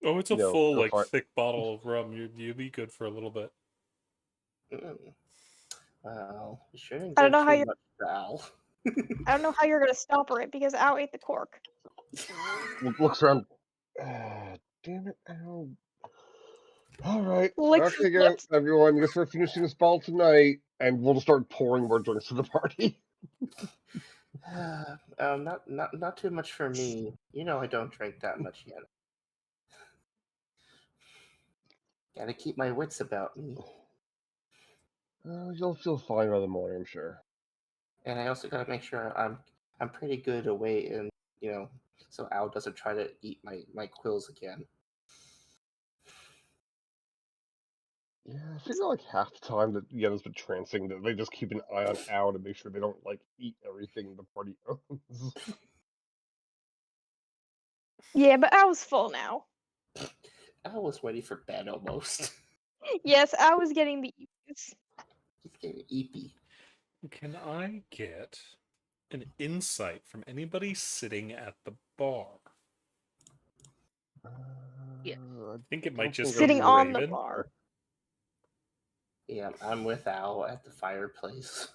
Oh, it's a You know, full, go like, find- thick bottle of rum. You'll be good for a little bit. Well, you shouldn't I don't give know how too you're- much to Al. I don't know how you're gonna stop her it because Ow ate the cork. looks around. Damn it, ow. Alright, Licks his okay, lips. everyone, guess we're finishing this ball tonight, and we'll just start pouring more drinks to the party. Not too much for me. You know I don't drink that much yet. Gotta keep my wits about me. You'll feel fine by the morning, I'm sure. And I also gotta make sure I'm pretty good away and so Al doesn't try to eat my quills again. Yeah, I figure like half the time that Yenna's been trancing, that they just keep an eye on Ow to make sure they don't like eat everything the party owns. Yeah, but Ow's full now. Al was ready for bed almost. Yes, Ow was getting the eepies. He's getting eepy. Can I get an insight from anybody sitting at the bar? Yes. I think it might don't just think be Sitting on the Raven. bar. Yeah, I'm with Al at the fireplace.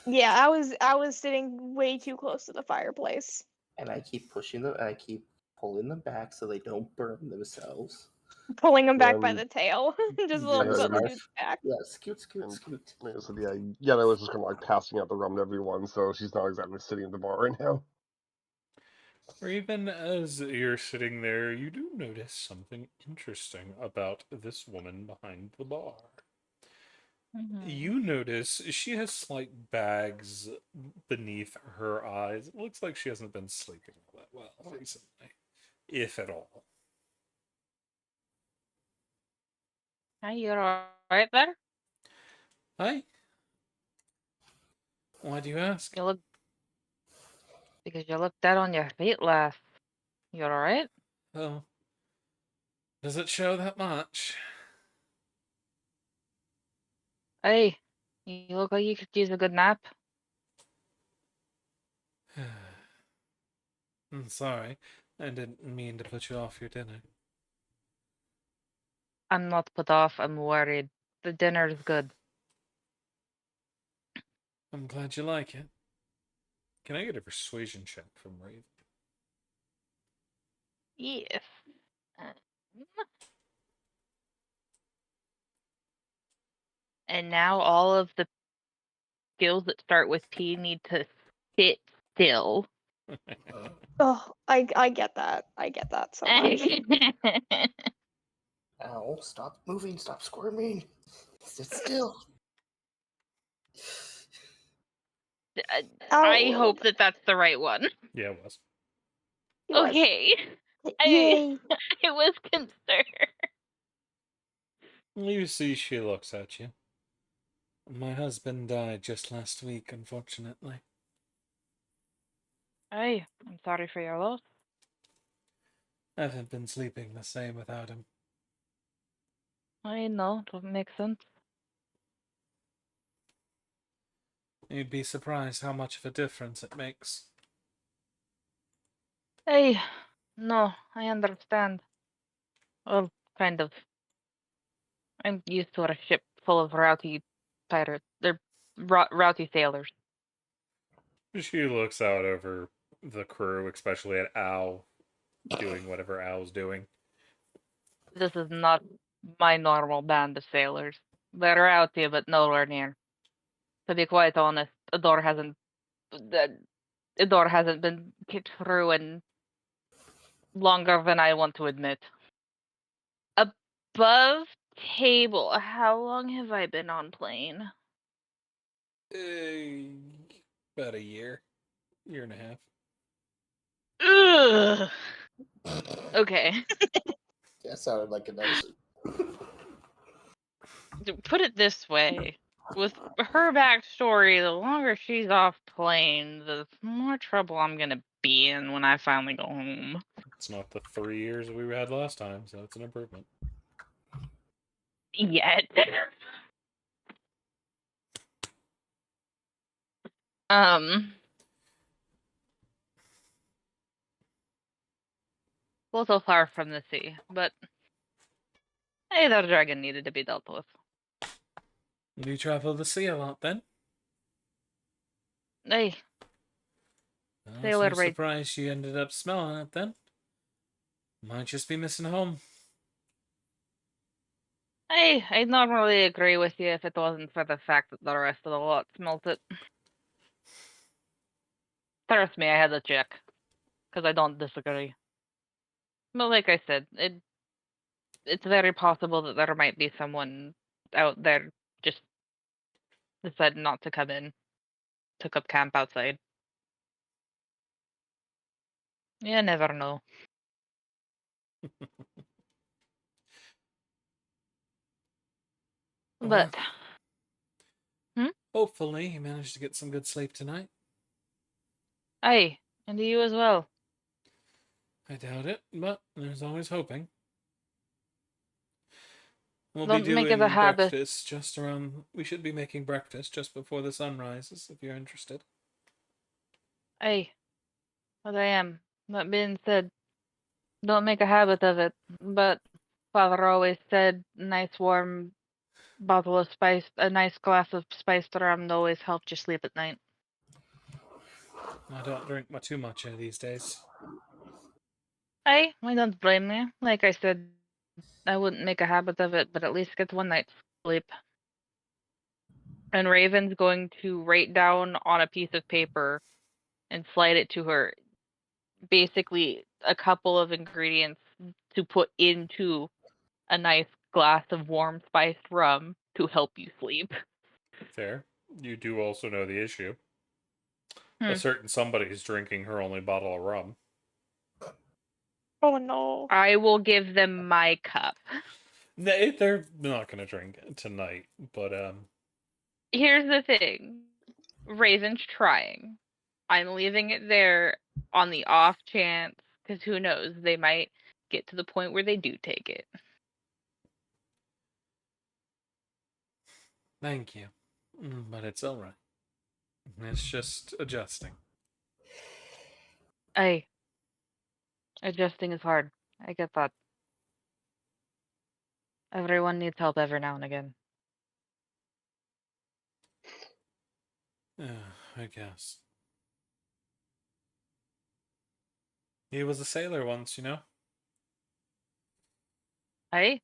Yeah, I was sitting way too close to the fireplace. And I keep pushing them, and I keep pulling them back so they don't burn themselves. Pulling him back by Um, the tail. Just yeah, little it scoot is. back. Yeah, scoot, scoot, And- scoot. So yeah, Yenna was just kind of like passing out the rum to everyone, so she's not exactly sitting at the bar right now. Raven, as you're sitting there, you do notice something interesting about this woman behind the bar. You notice she has slight bags beneath her eyes. It looks like she hasn't been sleeping all that well recently, if at all. Hi, you're alright there? Hi. Why do you ask? You look because you looked dead on your feet last. You're alright? Oh, does it show that much? Hey, you look like you could use a good nap. I'm sorry. I didn't mean to put you off your dinner. I'm not put off, I'm worried. The dinner's good. I'm glad you like it. Can I get a persuasion check from Raven? Yes. And now all of the skills that start with P need to sit still. Oh, I get that. I get that so much. Ow, stop moving, stop squirming. Sit still. I Ow. hope that that's the right one. Yeah, it was. It was. Okay. Yay. I was concerned. You see, she looks at you. My husband died just last week, unfortunately. Hey, I'm sorry for your loss. I haven't been sleeping the same without him. I know, that makes sense. You'd be surprised how much of a difference it makes. Hey, no, I understand. Well, kind of. I'm used to a ship full of rowdy pirates. They're rowdy sailors. She looks out over the crew, especially at Al, doing whatever Al's doing. This is not my normal band of sailors. They're rowdy, but nowhere near. To be quite honest, the door hasn't been kicked through in longer than I want to admit. Above table, how long have I been on plane? About a year and a half. Ugh. Okay. That sounded like a nice. Put it this way. With her backstory, the longer she's off plane, the more trouble I'm gonna be in when I finally go home. It's not the 3 years we had last time, so it's an improvement. Yet. A little far from the sea, but hey, that dragon needed to be dealt with. You travel the sea a lot then? Hey, Oh, sailor so right. surprised she ended up smelling it then. Might just be missing home. Hey, I'd normally agree with you if it wasn't for the fact that the rest of the lot smelt it. Trust me, I had to check, because I don't disagree. But like I said, it's very possible that there might be someone out there just decided not to come in, took up camp outside. You never know. Well, But hopefully you managed to get some good sleep tonight. hey, and you as well. I doubt it, but there's always hoping. We'll be Don't make it a doing habit. breakfast just around. We should be making breakfast just before the sun rises, if you're interested. Hey, but I am. That being said, don't make a habit of it. But father always said, nice warm bottle of spice, a nice glass of spiced rum always helped you sleep at night. I don't drink too much these days. Hey, I don't blame you. Like I said, I wouldn't make a habit of it, but at least get one night's sleep. And Raven's going to write down on a piece of paper and slide it to her basically a couple of ingredients to put into a nice glass of warm spiced rum to help you sleep. Fair. You do also know the issue. A Hmm. certain somebody is drinking her only bottle of rum. Oh no. I will give them my cup. They're not gonna drink tonight, but Here's the thing. Raven's trying. I'm leaving it there on the off chance, because who knows, they might get to the point where they do take it. thank you. But it's all right. It's just adjusting. Hey, adjusting is hard. I get that. Everyone needs help every now and again. I guess. He was a sailor once, you know? Hey,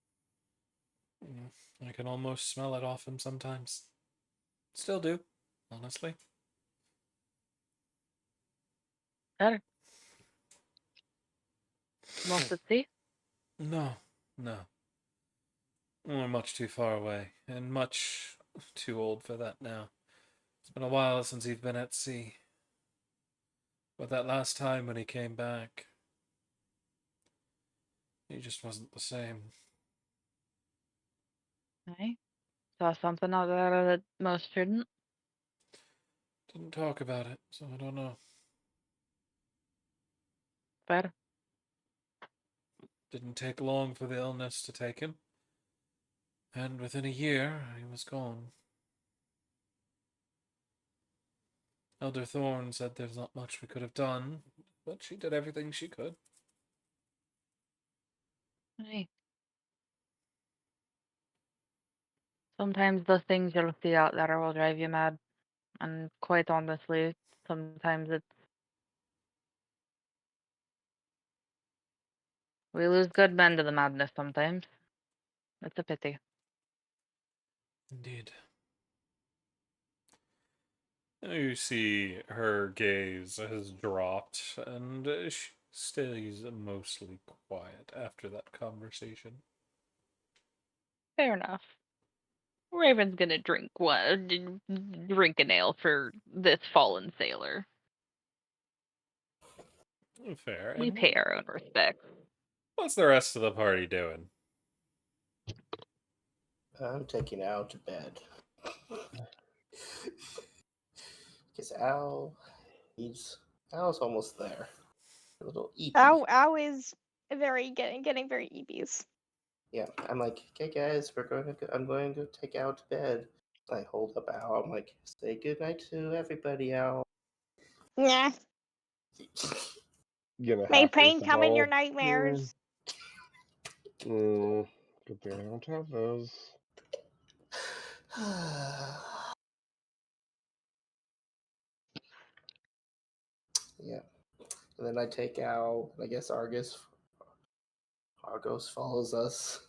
I can almost smell it off him sometimes. Still do, honestly. better. Lost at sea? No, no. We're much too far away, and much too old for that now. It's been a while since he's been at sea. But that last time when he came back, he just wasn't the same. Hey, saw something out there that most shouldn't. Didn't talk about it, so I don't know. Better. Didn't take long for the illness to take him. And within a year, he was gone. Elder Thorne said there's not much we could have done, but she did everything she could. Hey. Sometimes the things you'll see out there will drive you mad. And quite honestly, sometimes we lose good men to the madness sometimes. It's a pity. Indeed. You see her gaze has dropped, and she stays mostly quiet after that conversation. Fair enough. Raven's gonna drink drink an ale for this fallen sailor. Fair. We And pay our own respects. what's the rest of the party doing? I'm taking Al to bed. Because Al's almost there. A little eepy. Ow is getting very EBs. Yeah, I'm like, okay, guys, I'm going to take Al to bed. I hold up Al. I'm like, say goodnight to everybody, Al. Nah. Gonna May half pain the come in your ball. nightmares. Good thing I don't have those. Yeah. And then I take Al. I guess Argos follows us.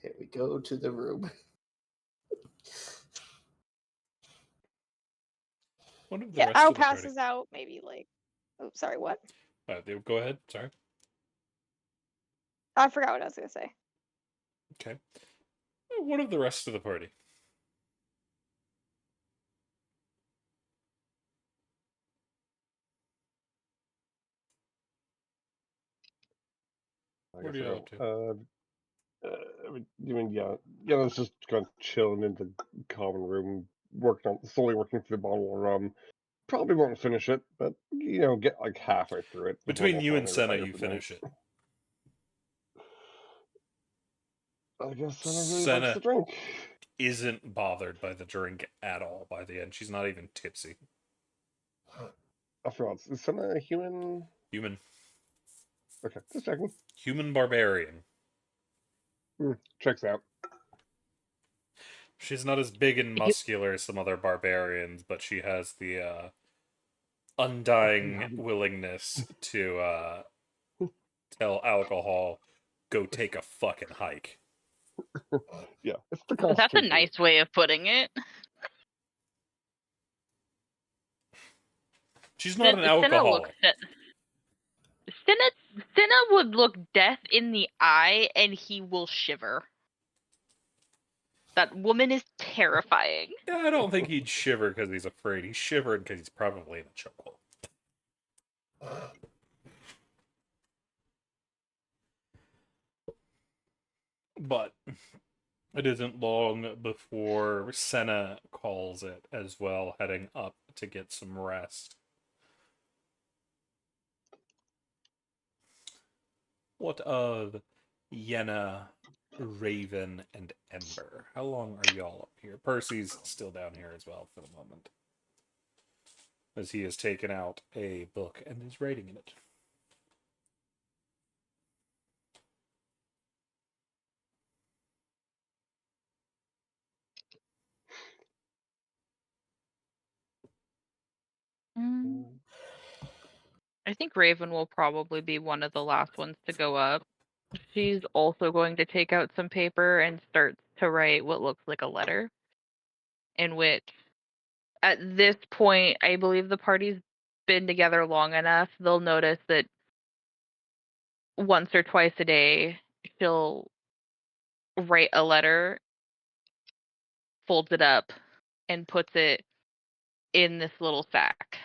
And we go to the room. What of the Yeah, rest Ow of the party? passes out maybe like. Oh, sorry, what? Go ahead. Sorry. I forgot what I was gonna say. Okay. What of the rest of the party? I What guess are I you up to? go. Yeah, let's just kind of chilling in the common room, slowly working through the bottle of rum. Probably won't finish it, but get like halfway through it before Between we'll you and finally Senna, retire you for the night. finish it. I guess Senna really likes Senna to drink. isn't bothered by the drink at all by the end. She's not even tipsy. I forgot. Is Senna a human? Human. Okay, just checking. Human barbarian. Checks out. She's not as big and muscular as some other barbarians, but she has the undying willingness to tell alcohol, go take a fucking hike. Yeah, it's the That's a Constitution. nice way of putting it. She's not an alcoholic. Cinna would look death in the eye and he will shiver. That woman is terrifying. Yeah, I don't think he'd shiver because he's afraid. He's shivering because he's probably in a chokehold. but it isn't long before Senna calls it as well, heading up to get some rest. What of Yenna, Raven, and Ember? How long are y'all up here? Percy's still down here as well for the moment, as he has taken out a book and is writing in it. I think Raven will probably be one of the last ones to go up. She's also going to take out some paper and start to write what looks like a letter, in which, at this point, I believe the party's been together long enough, they'll notice that once or twice a day, she'll write a letter, folds it up, and puts it in this little sack.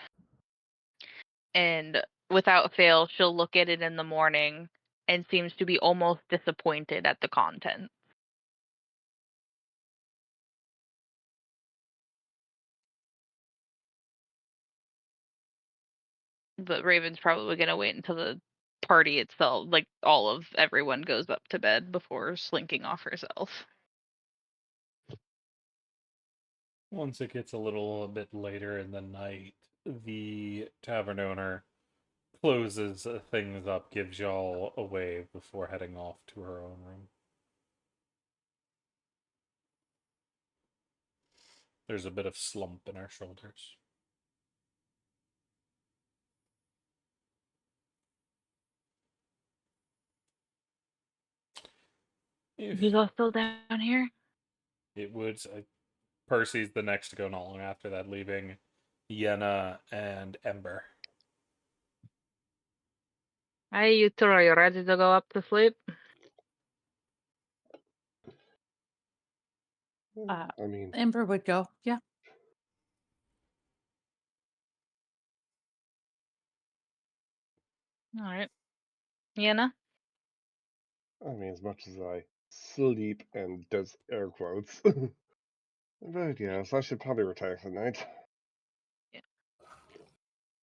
And without fail, she'll look at it in the morning and seems to be almost disappointed at the content. But Raven's probably going to wait until the party itself, like all of everyone goes up to bed before slinking off herself. Once it gets a little bit later in the night, the tavern owner closes things up, gives y'all away before heading off to her own room. There's a bit of slump in her shoulders. You all still down here? It would. Percy's the next to go not long after that, leaving Yenna and Ember. Hey, you two, are you ready to go up to sleep? Uh, I mean, Ember would go. Yeah. All right. Yenna? as much as I sleep and does air quotes. But yes, I should probably retire for the night.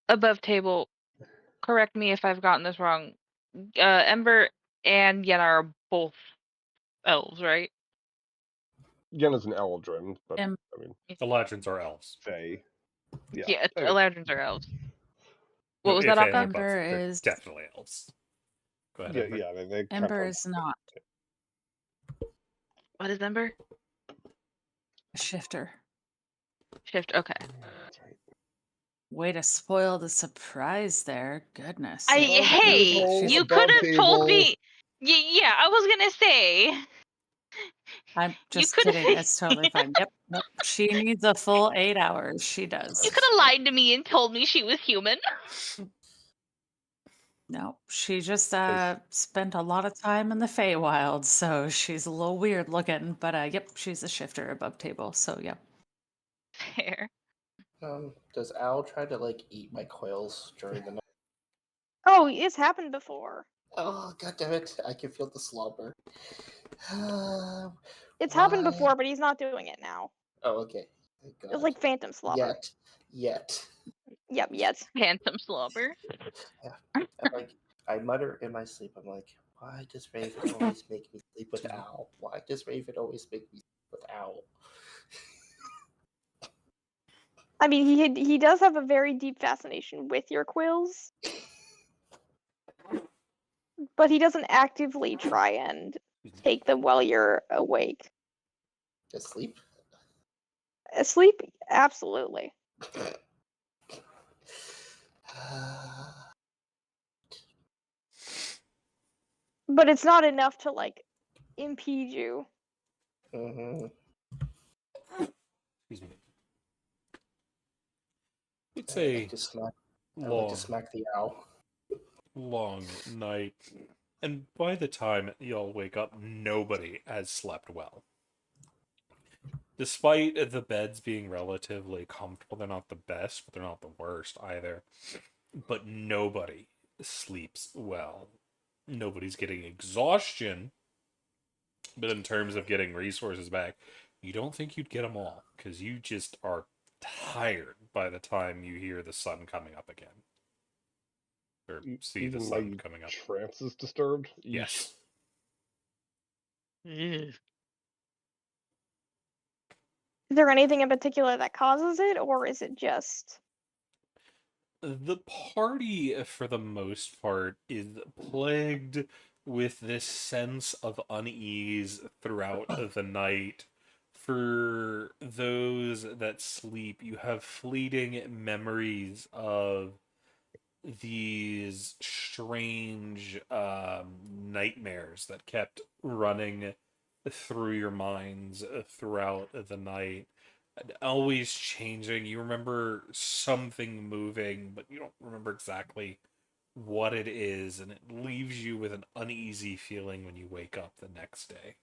Above table, correct me if I've gotten this wrong. Ember and Yenna are both elves, right? Yenna's an Eldrin, but Em- I mean, The legends are elves. Fae. Yeah. Yeah, I mean, Eladrins are elves. What No, was if that, and Akka? but Ember they're is definitely elves. Go ahead, yeah, Ember. yeah, they kind Ember of. is not What is Ember? a shifter. Shift, okay. That's right. Way to spoil the surprise there. Goodness I sakes. Above No, hey, table, she's you could above have told table. me. Yeah, I was gonna say. I'm You just could kidding. have. It's totally fine. Yep. Nope. She needs a full 8 hours. She You does. could have lied to me and told me she was human. No, she just As spent a lot of time in the Feywild, so she's a little weird looking, but yep, she's a shifter above table. So yep. Fair. Does Al try to like eat my coils during the night? Oh, it's happened before. Oh, god damn it! I can feel the slumber. It's happened Why? before, but he's not doing it now. Oh, okay. Thank It's God. like phantom slobber. Yet. Yep, yet. Phantom slobber. Yeah. I mutter in my sleep. I'm like, why does Raven always make me sleep with Al? Why does Raven always make me sleep with Al? I mean, he does have a very deep fascination with your quills, but he doesn't actively try and take them while you're awake. Asleep? Asleep? Absolutely. But it's not enough to like impede you. Mm-hmm. Excuse me. It's I a like to smack. I like long, to smack the owl. long night, and by the time y'all wake up, nobody has slept well. Despite the beds being relatively comfortable, they're not the best, but they're not the worst either. But nobody sleeps well. Nobody's getting exhaustion, But in terms of getting resources back, you don't think you'd get them all because you just are tired by the time you hear the sun coming up again or see the Even sun my coming up. trance is disturbed. Yeesh. Yes. Is there anything in particular that causes it, or is it just The party, for the most part, is plagued with this sense of unease throughout the night. For those that sleep, you have fleeting memories of these strange nightmares that kept running through your minds throughout the night, always changing. You remember something moving, but you don't remember exactly what it is, and it leaves you with an uneasy feeling when you wake up the next day.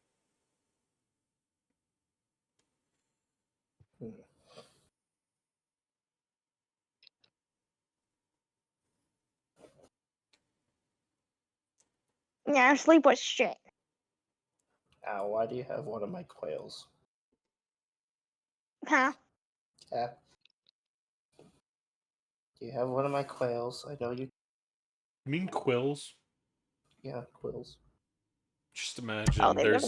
yeah, sleep was shit? Ow, why do you have one of my quails? Huh? Yeah. Do you have one of my quails? I know you. You mean quills? Yeah, quills. Just Oh, imagine they've never.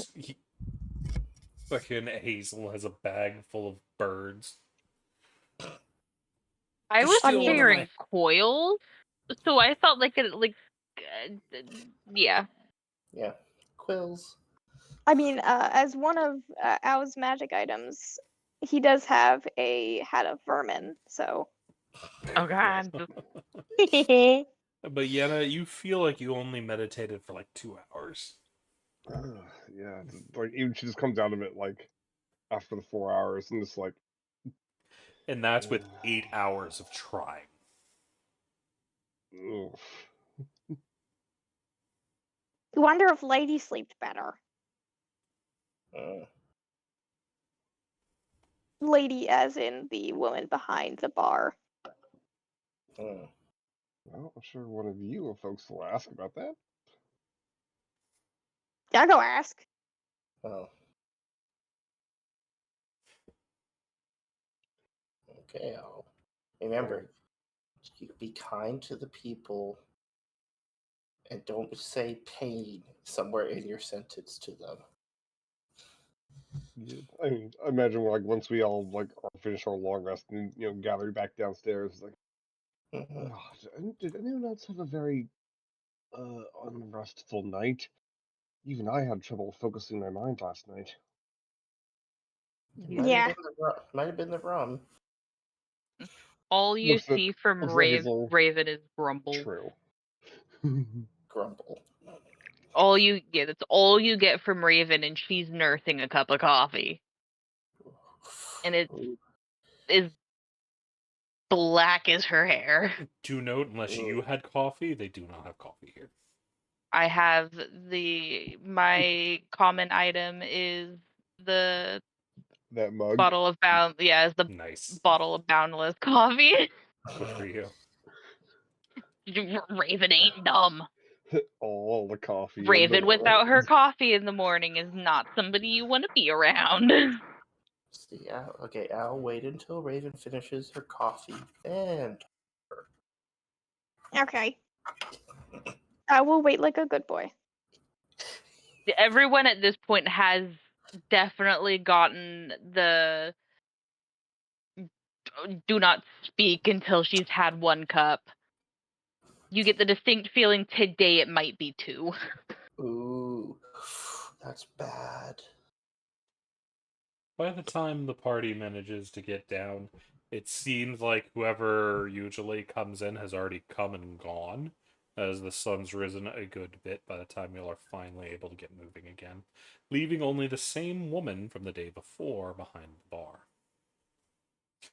fucking Hazel has a bag full of birds. I They're was still one of hearing my. coils, so I thought yeah. Yeah, quills. I mean, as one of Ao's magic items, he does have a hat of vermin. So. Oh god. But Yenna, you feel like you only meditated for like 2 hours. Yeah, like even she just comes out of it like after the 4 hours and just like, And that's with 8 hours of trying. ugh. Wonder if Lady slept better. Uh, Lady, as in the woman behind the bar. uh, Well, I'm sure one of you folks will ask about that. I'll go ask. well. Okay, I'll remember. Be kind to the people, and don't say pain somewhere in your sentence to them. Yeah, I mean, I imagine like once we all like are finished our long rest and gather back downstairs, it's like, Mhm. oh, did anyone else have a very unrestful night? Even I had trouble focusing my mind last night. It might have Yeah. been the rum. Might have been the rum. All you Looks at see from looks at Hazel. Raven is grumble. True. Grumble. That's all you get from Raven, and she's nursing a cup of coffee. And it's Ooh. as black as her hair. Do note, unless you had coffee, they do not have coffee here. I have my common item is the That mug. bottle of Nice. bottle of Boundless coffee. Good for you. Raven ain't dumb. All the coffee in the Raven world. without her coffee in the morning is not somebody you want to be around. See, okay, I'll wait until Raven finishes her coffee, and Okay. I will wait like a good boy. Everyone at this point has definitely gotten the do not speak until she's had one cup. You get the distinct feeling today it might be 2. ooh, that's bad. By the time the party manages to get down, it seems like whoever usually comes in has already come and gone, as the sun's risen a good bit by the time y'all are finally able to get moving again, leaving only the same woman from the day before behind the bar.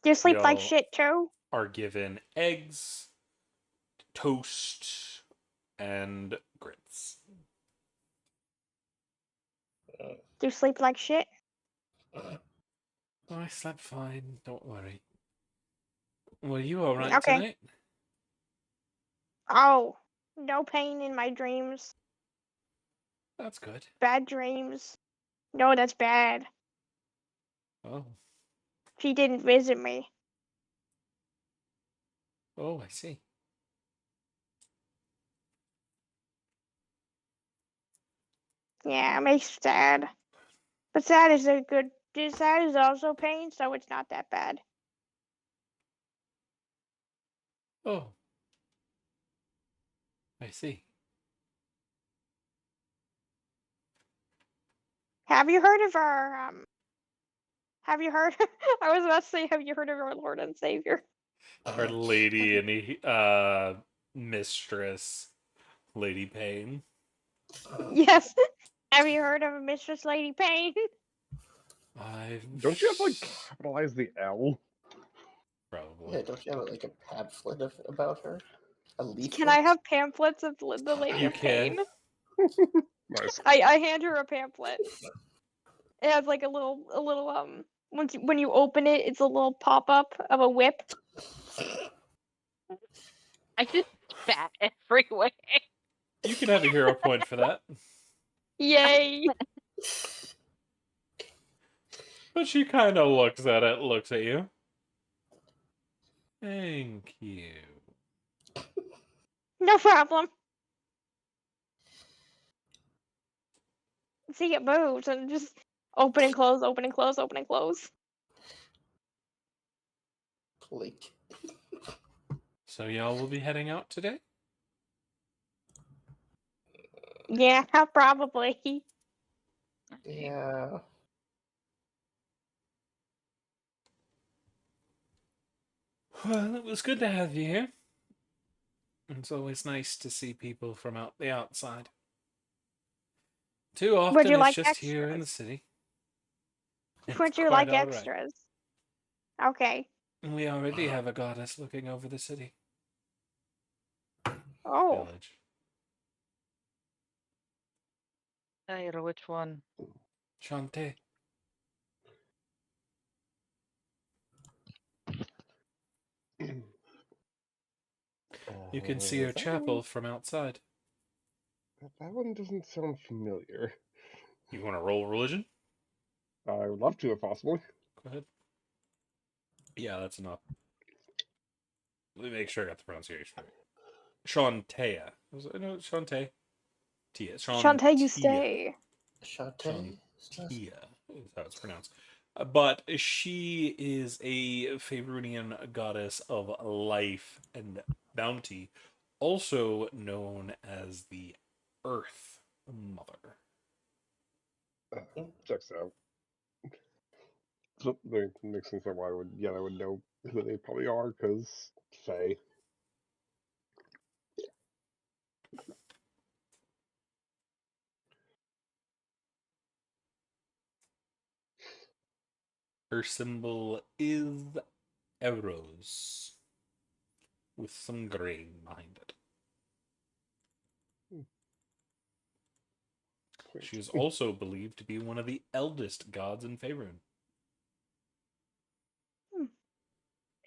Do you sleep like Y'all shit, too? are given eggs, toast, and grits. Do you sleep like shit? I slept fine, don't worry. Were you alright Okay. tonight? Oh, no pain in my dreams. That's good. Bad dreams. No, that's bad. Oh, She didn't visit me. oh, I see. Yeah, it makes me sad. But sad is a good. Sad is also pain, so it's not that bad. Oh, I see. Have you heard of our Have you heard? I was about to say, have you heard of our Lord and Savior? Our lady and mistress, Lady Payne. Yes. Have you heard of Mistress Lady Payne? I've Don't you have to like capitalize the L? probably. Yeah, don't you have like a pamphlet about her? A leaflet? Can I have pamphlets of the Lady You of can. Pain? Nice. I hand her a pamphlet. It has like a little when you open it, it's a little pop up of a whip. I just spat everywhere. You can have a hero point for that. Yay! But she kind of looks at you. Thank you. No problem. See, it moves and just open and close, open and close, open and close. Click. So y'all will be heading out today? Yeah, probably. Yeah. Well, it was good to have you here. It's always nice to see people from out the outside. Too Would often you it's like just here in the extras? city. It's Would you quite like all right. extras? Okay. We already have a goddess looking over the city. Oh, Village. Tyler, which one? Shantae. You can see her That chapel from outside. that one doesn't sound familiar. You want to roll religion? I would love to if possible. Go ahead. Yeah, that's enough. Let me make sure I got the pronunciation right. Shantea. No, Shantae. Tia. Shantae, you Shantia. stay. Shantae? Shantia is how it's pronounced. But she is a Faerunian goddess of life and bounty, also known as the Earth Mother. Checks out. So that makes sense why I would know who they probably are, because Fae. Her symbol is arrows with some grain behind it. She is also believed to be one of the eldest gods in Faerun.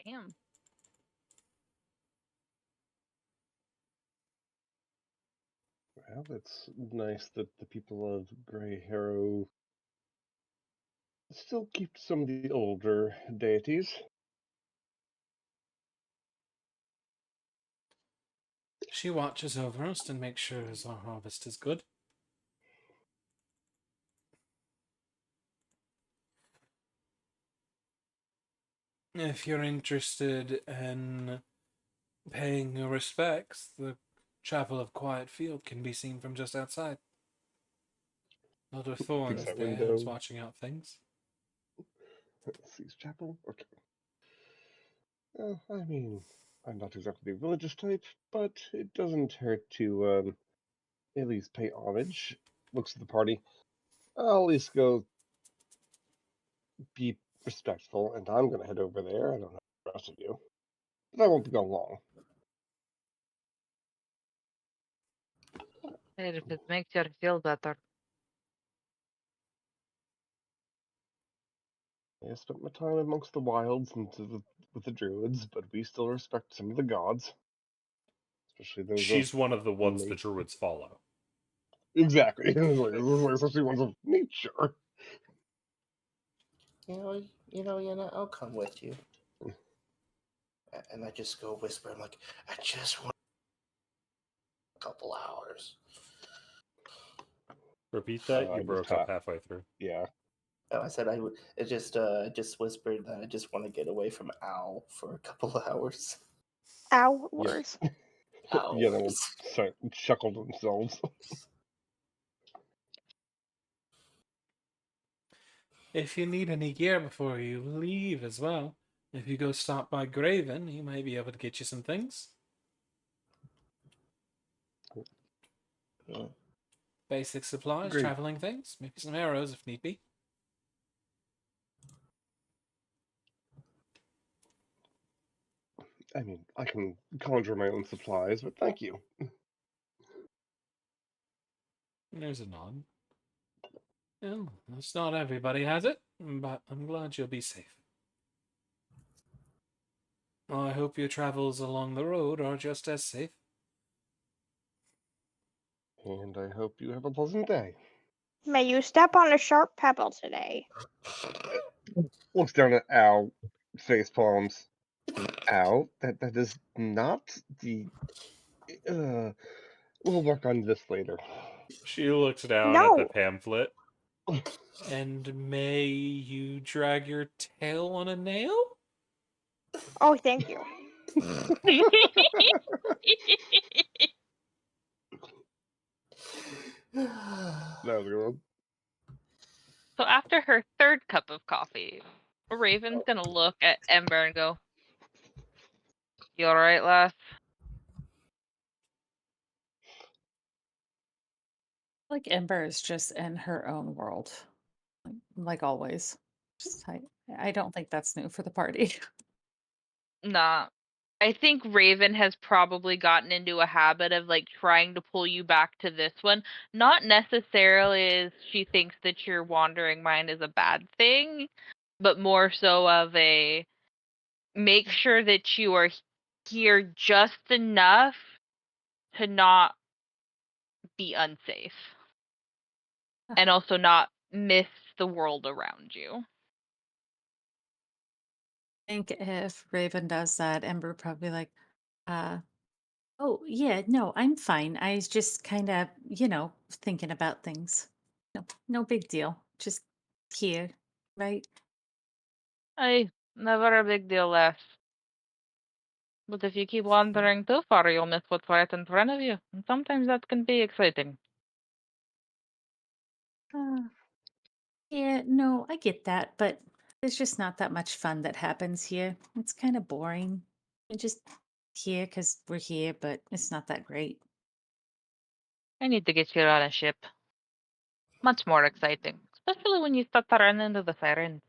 Damn. Well, it's nice that the people of Greyharrow still keep some of the older deities. She watches over us and makes sure our harvest is good. If you're interested in paying your respects, the Chapel of Quiet Field can be seen from just outside. Elder Thorns that there window. is watching out things. Sees chapel? Okay. I mean, I'm not exactly the religious type, but it doesn't hurt to at least pay homage. Looks at the party. I'll at least go be respectful, and I'm gonna head over there. I don't know the rest of you, but I won't be gone long. Hey, if it makes you feel better. I spent my time amongst the wilds and with the druids, but we still respect some of the gods, especially those She's of one of the ones the nature. druids follow. Exactly, especially ones of nature. Yana, I'll come with you. And I just go whisper. I'm like, I just want a couple hours. Repeat that. You I just broke up halfway through. yeah. Oh, I said I would. It just whispered that I just want to get away from Al for a couple hours. Hours. Yana will Hours. chuckle to themselves. If you need any gear before you leave as well, if you go stop by Graven, he might be able to get you some things. Yeah. Basic supplies, Great. traveling things, maybe some arrows if need be. I mean, I can conjure my own supplies, but thank you. There's a nod. Well, it's not everybody has it, but I'm glad you'll be safe. I hope your travels along the road are just as safe. And I hope you have a pleasant day. May you step on a sharp pebble today. Looks down at Al, face palms. Al, that is not the. We'll work on this later. She looks down at the No. pamphlet. And may you drag your tail on a nail? Oh, thank you. That was a good one. So after her third cup of coffee, Raven's gonna look at Ember and go, "You all right, lass?" Like Ember is just in her own world, like always. I don't think that's new for the party. Nah. I think Raven has probably gotten into a habit of like trying to pull you back to this one. Not necessarily as she thinks that your wandering mind is a bad thing, but more so of a make sure that you are here just enough to not be unsafe and also not miss the world around you. I think if Raven does that, Ember would probably be like, uh, oh, yeah, no, I'm fine. I was just kind of, thinking about things. No big deal. Just here, right? Aye, never a big deal, lass. But if you keep wandering too far, you'll miss what's right in front of you. And sometimes that can be exciting. Uh, yeah, no, I get that, but there's just not that much fun that happens here. It's kind of boring. We're just here because we're here, but it's not that great. I need to get you on a ship. Much more exciting. Especially when you start to run into the sirens.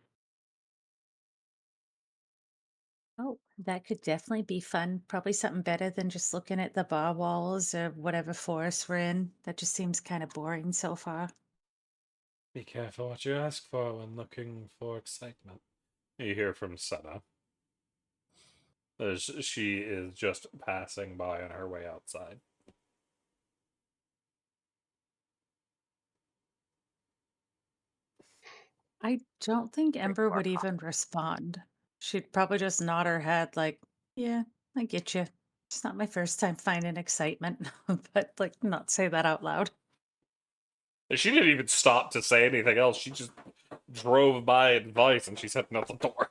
Oh, that could definitely be fun. Probably something better than just looking at the bar walls or whatever forest we're in. That just seems kind of boring so far. Be careful what you ask for when looking for excitement. You hear from Senna, as she is just passing by on her way outside. I don't think Ember More would even respond. She'd probably just nod her head like, yeah, I get you. It's not my first time finding excitement, but like not say that out loud. She didn't even stop to say anything else. She just drove by advice and she's heading out the door.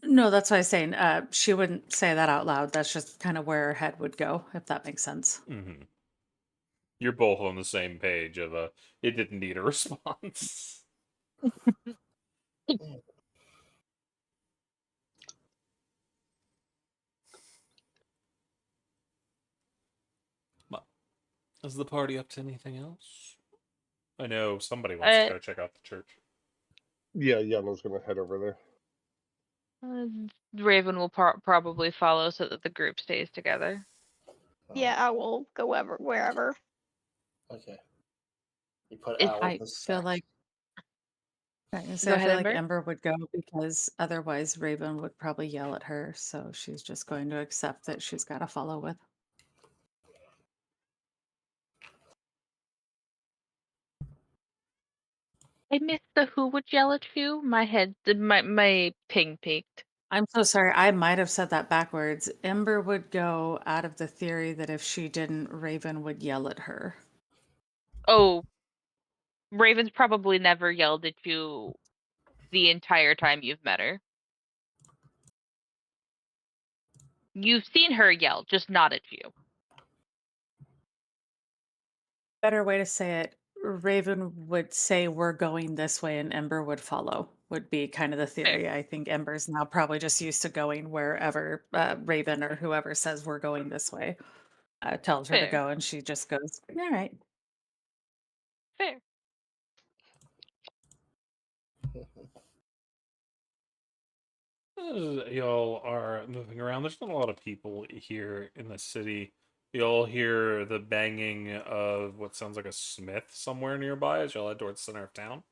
No, that's what I was saying. She wouldn't say that out loud. That's just kind of where her head would go, if that makes sense. Mm-hmm. You're both on the same page of it didn't need a response. Well, is the party up to anything else? I know somebody wants to go check out the church. Yeah, Yana's gonna head over there. Raven will probably follow so that the group stays together. Yeah, I will go wherever. Okay. You put If Al in I the feel sack. like I was gonna say, Go I ahead, feel like Ember. Ember would go because otherwise Raven would probably yell at her. So she's just going to accept that she's got to follow with. I missed the who would yell at you. My ping peaked. I'm so sorry. I might have said that backwards. Ember would go out of the theory that if she didn't, Raven would yell at her. Oh, Raven's probably never yelled at you the entire time you've met her. You've seen her yell, just not at you. Better way to say it, Raven would say we're going this way and Ember would follow, would be kind of the Fair, theory. I think Ember's now probably just used to going wherever Raven or whoever says we're going this way tells her to fair, go, and she just goes, all right. fair. As y'all are moving around, there's not a lot of people here in the city. You'll hear the banging of what sounds like a smith somewhere nearby as y'all head towards the center of town,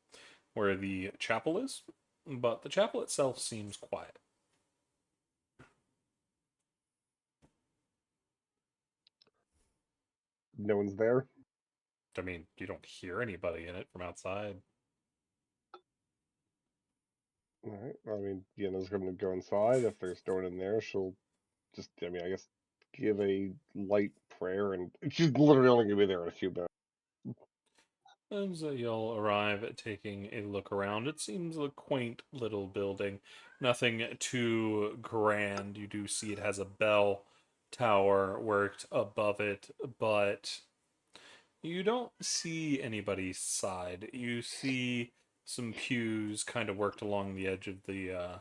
where the chapel is. But the chapel itself seems quiet. No one's there. I mean, you don't hear anybody in it from outside. All right. I mean, Yenna's going to go inside. If there's no one in there, she'll just, I mean, I guess, give a light prayer, and she's literally only going to be there in a few minutes. As y'all arrive at taking a look around, it seems a quaint little building. Nothing too grand. You do see it has a bell tower worked above it, but you don't see anybody's side. You see some pews kind of worked along the edge of the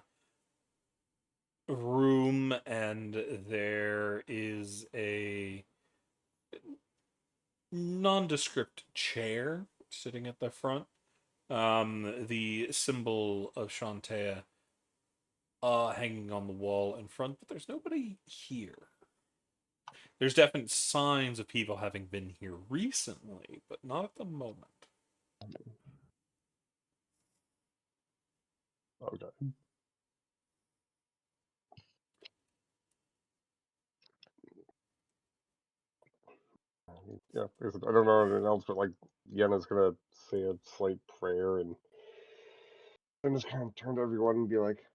room, and there is a nondescript chair sitting at the front. The symbol of Shantea hanging on the wall in front, but there's nobody here. There's definite signs of people having been here recently, but not at the moment. Okay. Yeah, I don't know anything else, but like Yenna's gonna say a slight prayer and then just kind of turn to everyone and be like,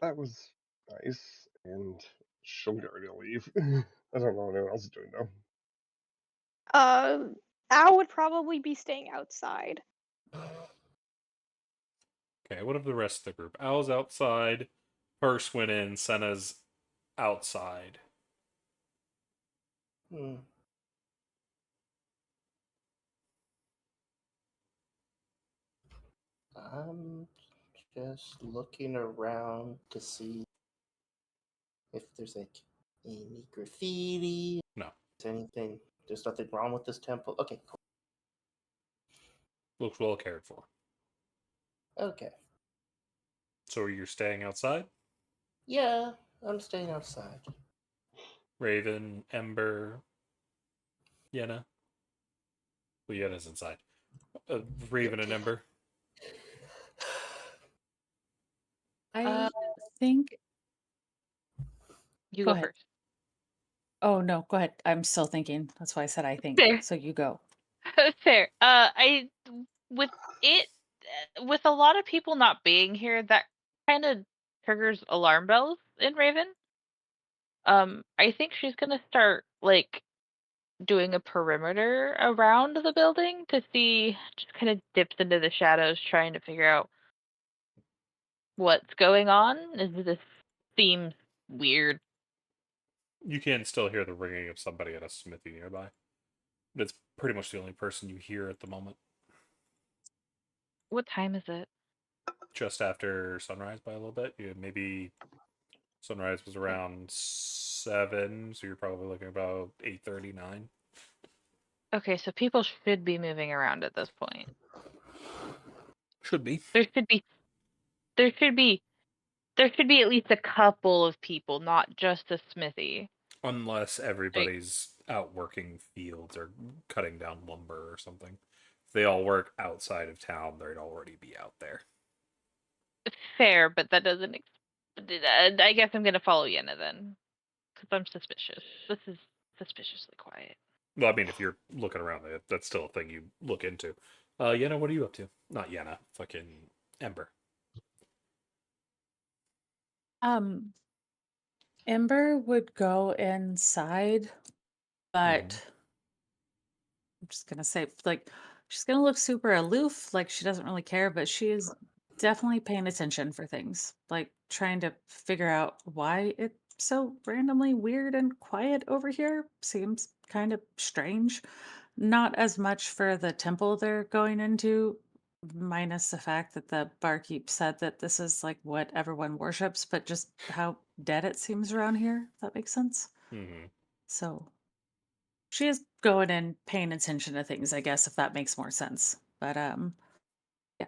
"That was nice," and she'll get ready to leave. I don't know what anyone else is doing though. Al would probably be staying outside. Okay, what of the rest of the group? Al's outside. Perse went in. Senna's outside. Hmm. I'm just looking around to see if there's like any graffiti. No. Is anything? There's nothing wrong with this temple. Okay, cool. Looks well cared for. Okay. So you're staying outside? Yeah, I'm staying outside. Raven, Ember, Yenna. Well, Yenna's inside. Raven and Ember. I think. You Go go ahead. first. Oh, no, go ahead. I'm still thinking. That's why I said I think. Fair. So you go. Fair. I with it with a lot of people not being here, that kind of triggers alarm bells in Raven. I think she's gonna start like doing a perimeter around the building to see, just kind of dips into the shadows, trying to figure out what's going on. This seems weird. You can still hear the ringing of somebody at a smithy nearby. That's pretty much the only person you hear at the moment. What time is it? Just after sunrise by a little bit. Maybe sunrise was around 7, so you're probably looking about 8:39. Okay, so people should be moving around at this point. Should be. There should be there should be there should be at least a couple of people, not just a smithy. Unless everybody's out working fields or cutting down lumber or something. If they all work outside of town, they'd already be out there. Fair, but that doesn't. I guess I'm gonna follow Yenna then, because I'm suspicious. This is suspiciously quiet. Well, I mean, if you're looking around, that's still a thing you look into. Yenna, what are you up to? Not Yenna, fucking Ember. Um, Ember would go inside, but I'm just gonna say, like, she's gonna look super aloof, like she doesn't really care, but she is definitely paying attention for things, like trying to figure out why it's so randomly weird and quiet over here. Seems kind of strange. Not as much for the temple they're going into, minus the fact that the barkeep said that this is like what everyone worships, but just how dead it seems around here. If that makes sense. Mm-hmm. So she is going and paying attention to things, I guess, if that makes more sense. But yeah. So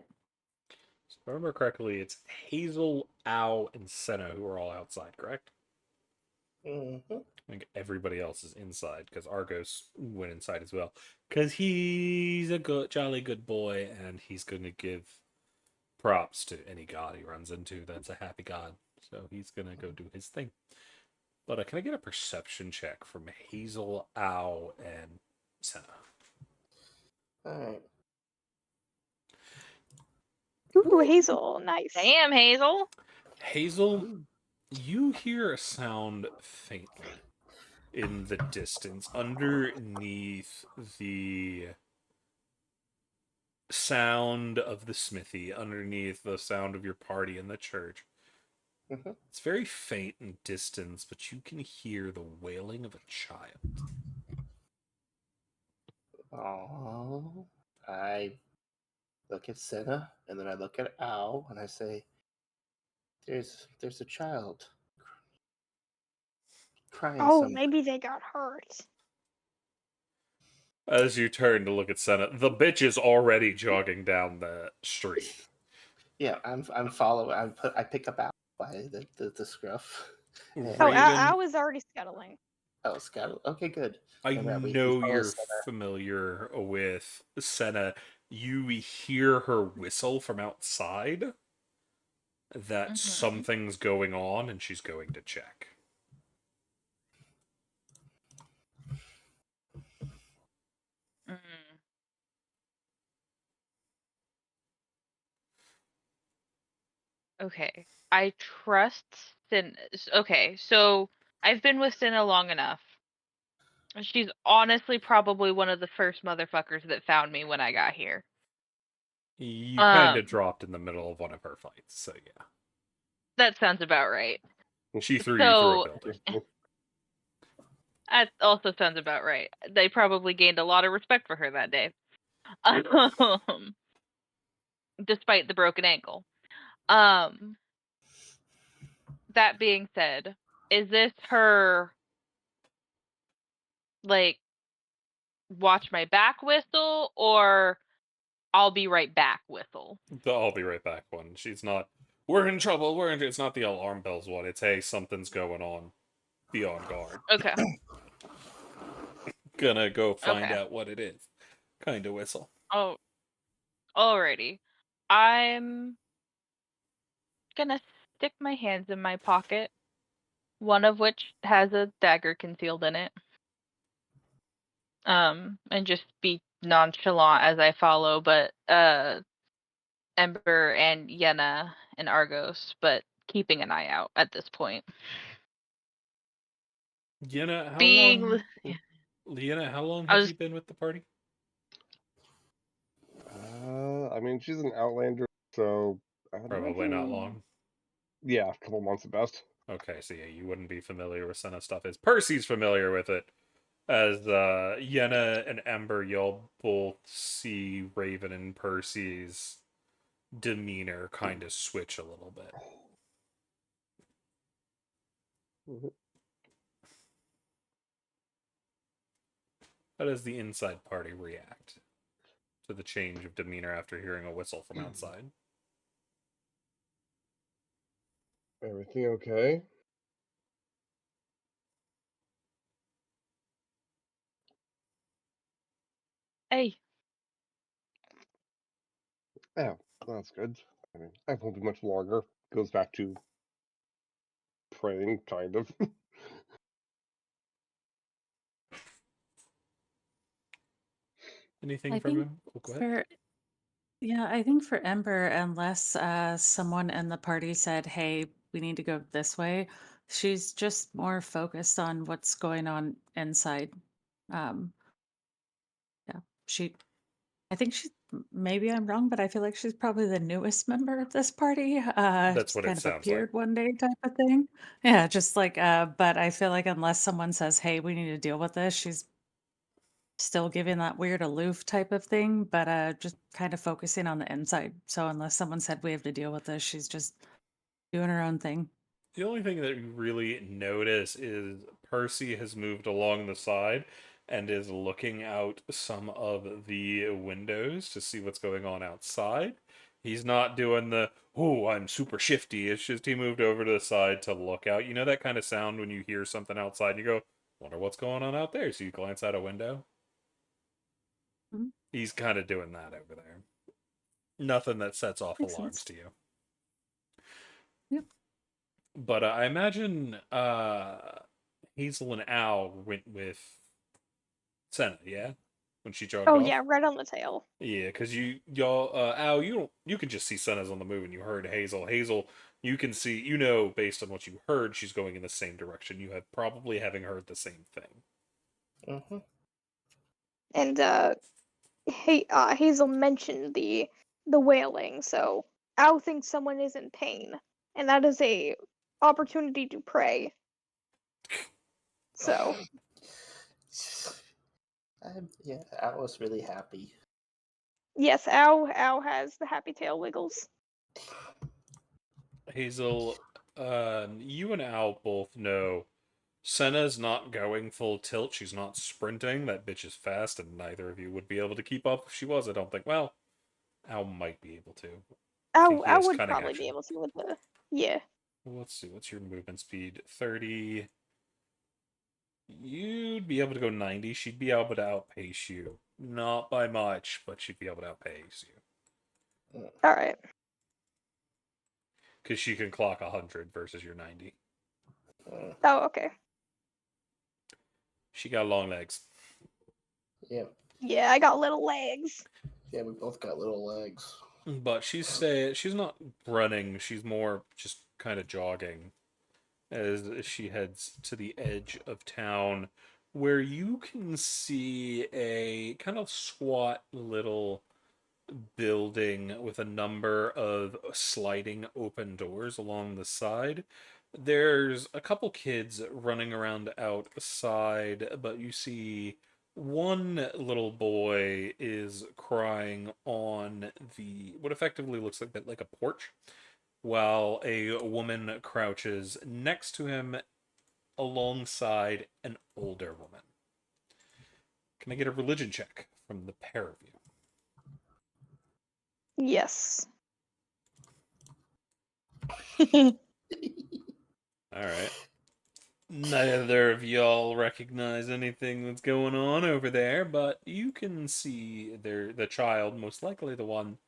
if I remember correctly, it's Hazel, Ow, and Senna who are all outside, correct? Hmm. I think everybody else is inside because Argos went inside as well. Because he's a good, jolly good boy, and he's going to give props to any god he runs into that's a happy god. So he's going to go do his thing. But can I get a perception check from Hazel, Ow, and Senna? All right. Ooh, Hazel, nice. Damn, Hazel. Hazel, you hear a sound faintly in the distance underneath the sound of the smithy, underneath the sound of your party in the church. Mm-hmm. It's very faint in distance, but you can hear the wailing of a child. Oh, I look at Senna, and then I look at Al, and I say, "There's a child crying Oh, somewhere." maybe they got hurt. As you turn to look at Senna, the bitch is already jogging down the street. Yeah, I'm following. I pick up Al by the scruff. And, Oh, Raven, I was already scuttling. oh, Scout. Okay, good. I And we know follow you're Senna. familiar with Senna. You hear her whistle from outside that Mm-hmm. something's going on and she's going to check. Mm. Okay. I trust Sin. Okay, so I've been with Cinna long enough. She's honestly probably one of the first motherfuckers that found me when I got here. You kind of Um, dropped in the middle of one of her fights, so yeah. that sounds about right. She threw you through a So building. that also sounds about right. They probably gained a lot of respect for her that day. Um, despite the broken ankle. Um, that being said, is this her like watch my back whistle or I'll be right back whistle? The I'll be right back one. She's not. We're in trouble. It's not the alarm bells one. It's hey, something's going on. Be on guard. Okay. Gonna go find Okay. out what it is. Kind of whistle. Oh, alrighty. I'm gonna stick my hands in my pocket, one of which has a dagger concealed in it. And just be nonchalant as I follow, but Ember and Yenna and Argos, but keeping an eye out at this point. Yenna, how Being, long? Liena, how long I have was you been with the party? I mean, she's an Outlander, so I'd Probably not imagine, long. yeah, a couple months at best. Okay, so yeah, you wouldn't be familiar with Senna stuff. As Percy's familiar with it. As Yenna and Ember, you'll both see Raven and Percy's demeanor kind of switch a little bit. Mhm. How does the inside party react to the change of demeanor after hearing a whistle from outside? Everything okay? hey, Yeah, that's good. I mean, I won't be much longer. Goes back to praying, kind of. Anything I from think him? Oh, go ahead. for Yeah, I think for Ember, unless someone in the party said, "Hey, we need to go this way," she's just more focused on what's going on inside. Um, yeah, she. I think maybe I'm wrong, but I feel like she's probably the newest member of this party. That's Just what it kind of sounds like. appeared one day type of thing. Yeah, just like. But I feel like unless someone says, "Hey, we need to deal with this," she's still giving that weird aloof type of thing, but just kind of focusing on the inside. So unless someone said we have to deal with this, she's just doing her own thing. The only thing that you really notice is Percy has moved along the side and is looking out some of the windows to see what's going on outside. He's not doing the, oh, I'm super shifty. It's just he moved over to the side to look out. You know that kind of sound when you hear something outside and you go, wonder what's going on out there. So you glance out a window. Mhm. He's kind of doing that over there. Nothing that sets off Makes alarms sense. to you. Yep. But I imagine Hazel and Al went with Senna, yeah, when she jogged Oh off. yeah, right on the tail. Yeah, because y'all, Al, you can just see Senna's on the move, and you heard Hazel. Hazel, you can see, based on what you heard, she's going in the same direction. You have probably having heard the same thing. Mm-hmm. And Hazel mentioned the wailing, so Al thinks someone is in pain, and that is a opportunity to pray. So Yeah, I was really happy. yes, Al has the happy tail wiggles. Hazel, you and Al both know Senna's not going full tilt. She's not sprinting. That bitch is fast, and neither of you would be able to keep up if she was. I don't think. Well, Al might be able to. He Al has would cunning probably be action. able to with the yeah. Well, let's see. What's your movement speed? 30. You'd be able to go 90. She'd be able to outpace you. Not by much, but she'd be able to outpace you. All right. Because she can clock 100 versus your 90. Uh, Oh, okay. She got long legs. yeah, Yeah, I got little legs. yeah, we both got little legs. But she's not running. She's more just kind of jogging as she heads to the edge of town, where you can see a kind of squat little building with a number of sliding open doors along the side. There's a couple kids running around outside, but you see one little boy is crying on the what effectively looks like a porch, while a woman crouches next to him alongside an older woman. Can I get a religion check from the pair of you? Yes. All right. Neither of y'all recognize anything that's going on over there, but you can see the child, most likely the one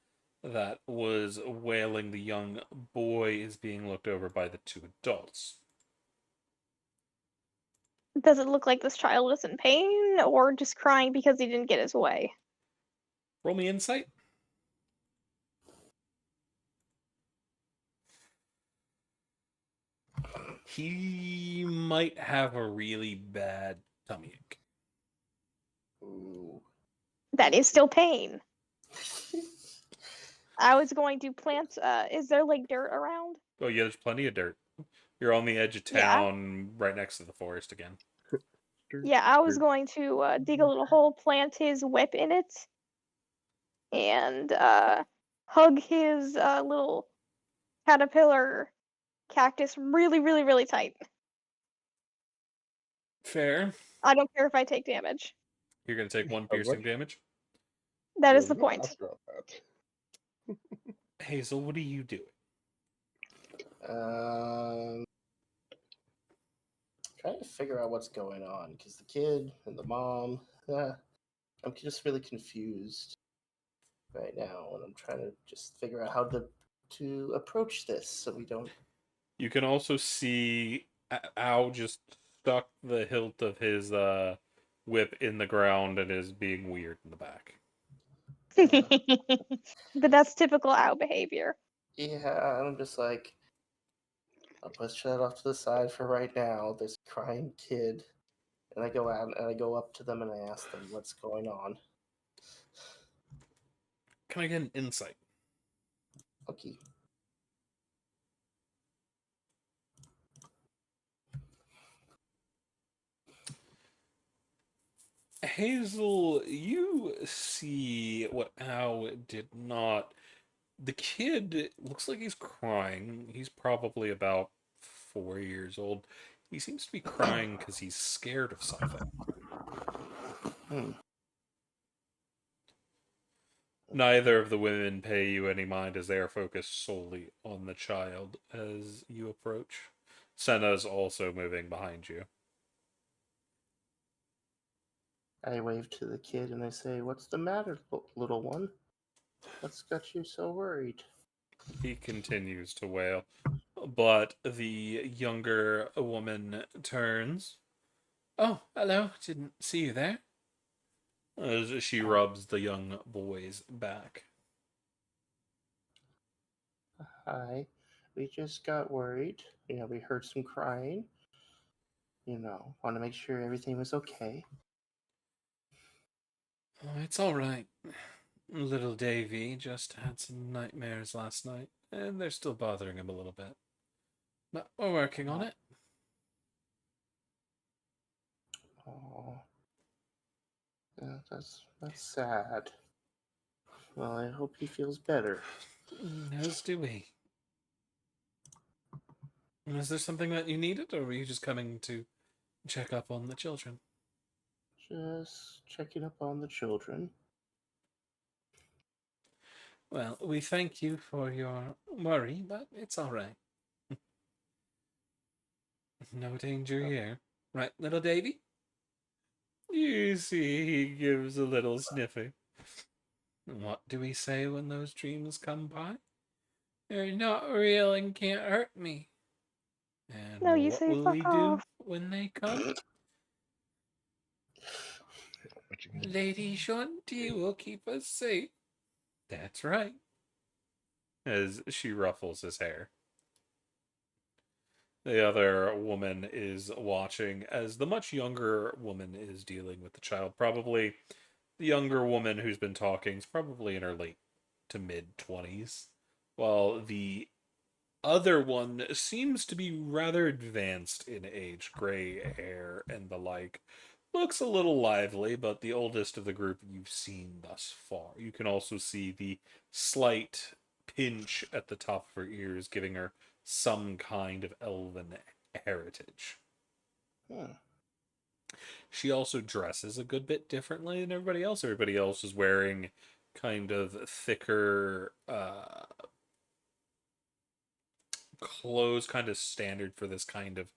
that was wailing the young boy, is being looked over by the two adults. Does it look like this child is in pain or just crying because he didn't get his way? Roll me insight. He might have a really bad tummy ache. Ooh. That is still pain. I was going to plant. Is there like dirt around? Oh yeah, there's plenty of dirt. You're on the edge of Yeah. town, right next to the forest again. Yeah, I was going to dig a little hole, plant his whip in it, and hug his little caterpillar cactus really, really, really tight. Fair. I don't care if I take damage. You're gonna take one How piercing much? damage. That Yeah, is the you don't point. ask about that. Hazel, what are you doing? Trying to figure out what's going on because the kid and the mom. I'm just really confused right now, and I'm trying to just figure out how to approach this so we don't. You can also see Al just stuck the hilt of his whip in the ground and is being weird in the back. But that's typical owl behavior. Yeah, I'm just like, I'll push that off to the side for right now. There's a crying kid. And I go out and I go up to them and I ask them what's going on. Can I get an insight? Okay. Hazel, you see what Al did not. The kid looks like he's crying. He's probably about 4 years old. He seems to be crying because he's scared of something. Hmm. Neither of the women pay you any mind as they are focused solely on the child as you approach. Senna's also moving behind you. I wave to the kid and I say, "What's the matter, little one? What's got you so worried?" He continues to wail, but the younger woman turns. Oh, hello, didn't see you there. As she rubs the young boy's back. Hi. We just got worried. We heard some crying. Want to make sure everything was okay. Oh, it's all right. Little Davy just had some nightmares last night, and they're still bothering him a little bit. But we're working on it. Oh, yeah, that's sad. Well, I hope he feels better. As do we. Is there something that you needed, or were you just coming to check up on the children? Just checking up on the children. Well, we thank you for your worry, but it's all right. No danger here. Right, little Davy? You see, he gives a little sniffy. What do we say when those dreams come by? They're not real and can't hurt me. And No, you what say will we fuck do off. when they come? What you mean? Lady Shanti will keep us safe. That's right. As she ruffles his hair. The other woman is watching as the much younger woman is dealing with the child. Probably the younger woman who's been talking is probably in her late to mid 20s, while the other one seems to be rather advanced in age, gray hair and the like. Looks a little lively, but the oldest of the group you've seen thus far. You can also see the slight pinch at the top of her ears, giving her some kind of elven heritage. Hmm. She also dresses a good bit differently than everybody else. Everybody else is wearing kind of thicker clothes, kind of standard for this kind of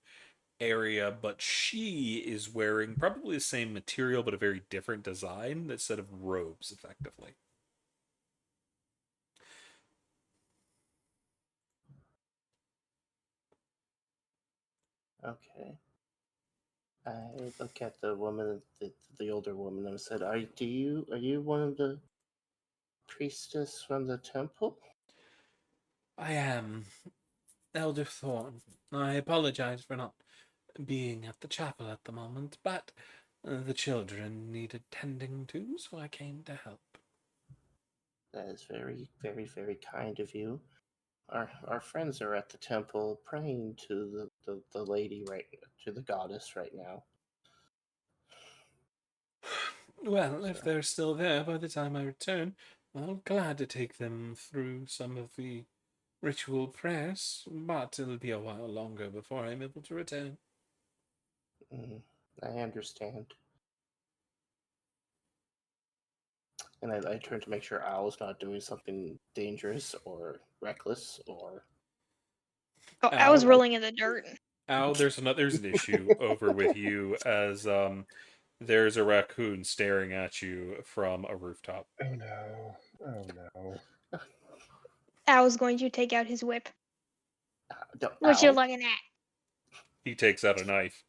area, but she is wearing probably the same material but a very different design, that set of robes, effectively. Okay. I look at the woman, the older woman, and I said, "Are you one of the priestess from the temple?" I am Elder Thorn. I apologize for not being at the chapel at the moment, but the children needed tending to, so I came to help. That is very, very, very kind of you. Our friends are at the temple praying to the lady to the goddess right now. Well, if So, they're still there by the time I return, I'm glad to take them through some of the ritual prayers, but it'll be a while longer before I'm able to return. mm, I understand. And I turn to make sure Owl's not doing something dangerous or reckless or. Oh, I was Al, rolling in the dirt. Al, there's an issue over with you as there's a raccoon staring at you from a rooftop. Oh no. Oh no. I was going to take out his whip. What you Owl? looking at? He takes out a knife.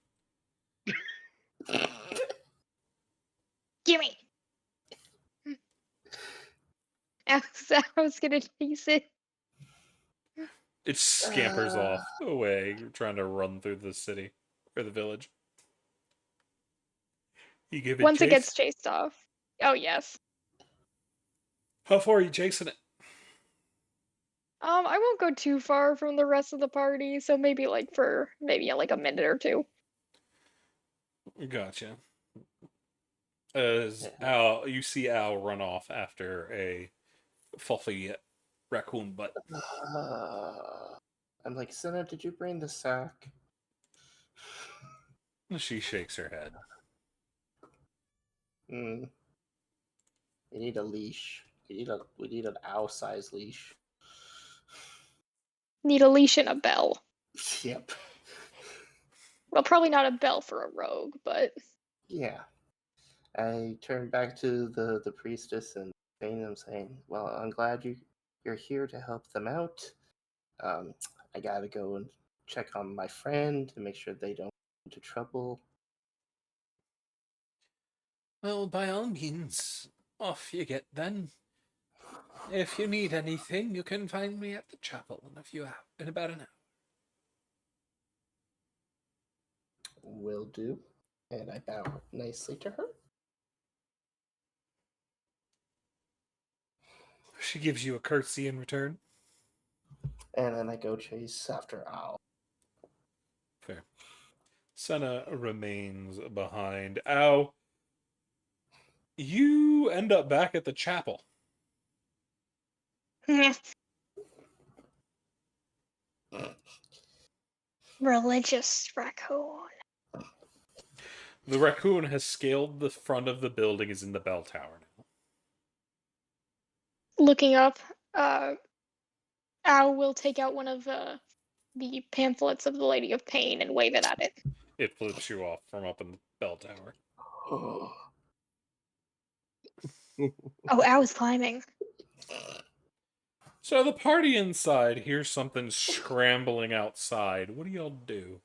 Gimme! Ow's gonna chase it. It scampers off away, trying to run through the city or the village. You give it Once it chase. gets chased off. Oh yes. How far are you chasing it? I won't go too far from the rest of the party, so maybe like a minute or two. Gotcha. As Al, you see Al run off after a fluffy raccoon butt. I'm like, Senna, did you bring the sack? She shakes her head. We need a leash. We need an owl-sized leash. Need a leash and a bell. Yep. Well, probably not a bell for a rogue, but Yeah. I turn back to the priestess and Bane them saying, well, I'm glad you're here to help them out. I gotta go and check on my friend to make sure they don't get into trouble. Well, by all means, off you get then. If you need anything, you can find me at the chapel in about an hour. Will do. And I bow nicely to her. She gives you a curtsy in return. And then I go chase after Owl. Fair. Senna remains behind. Ow. You end up back at the chapel. religious raccoon. The raccoon has scaled the front of the building, is in the bell tower now. Looking up, Al will take out one of the pamphlets of the Lady of Pain and wave it at it. It flips you off from up in the bell tower. Oh, Al is climbing. So the party inside hears something scrambling outside. What do y'all do?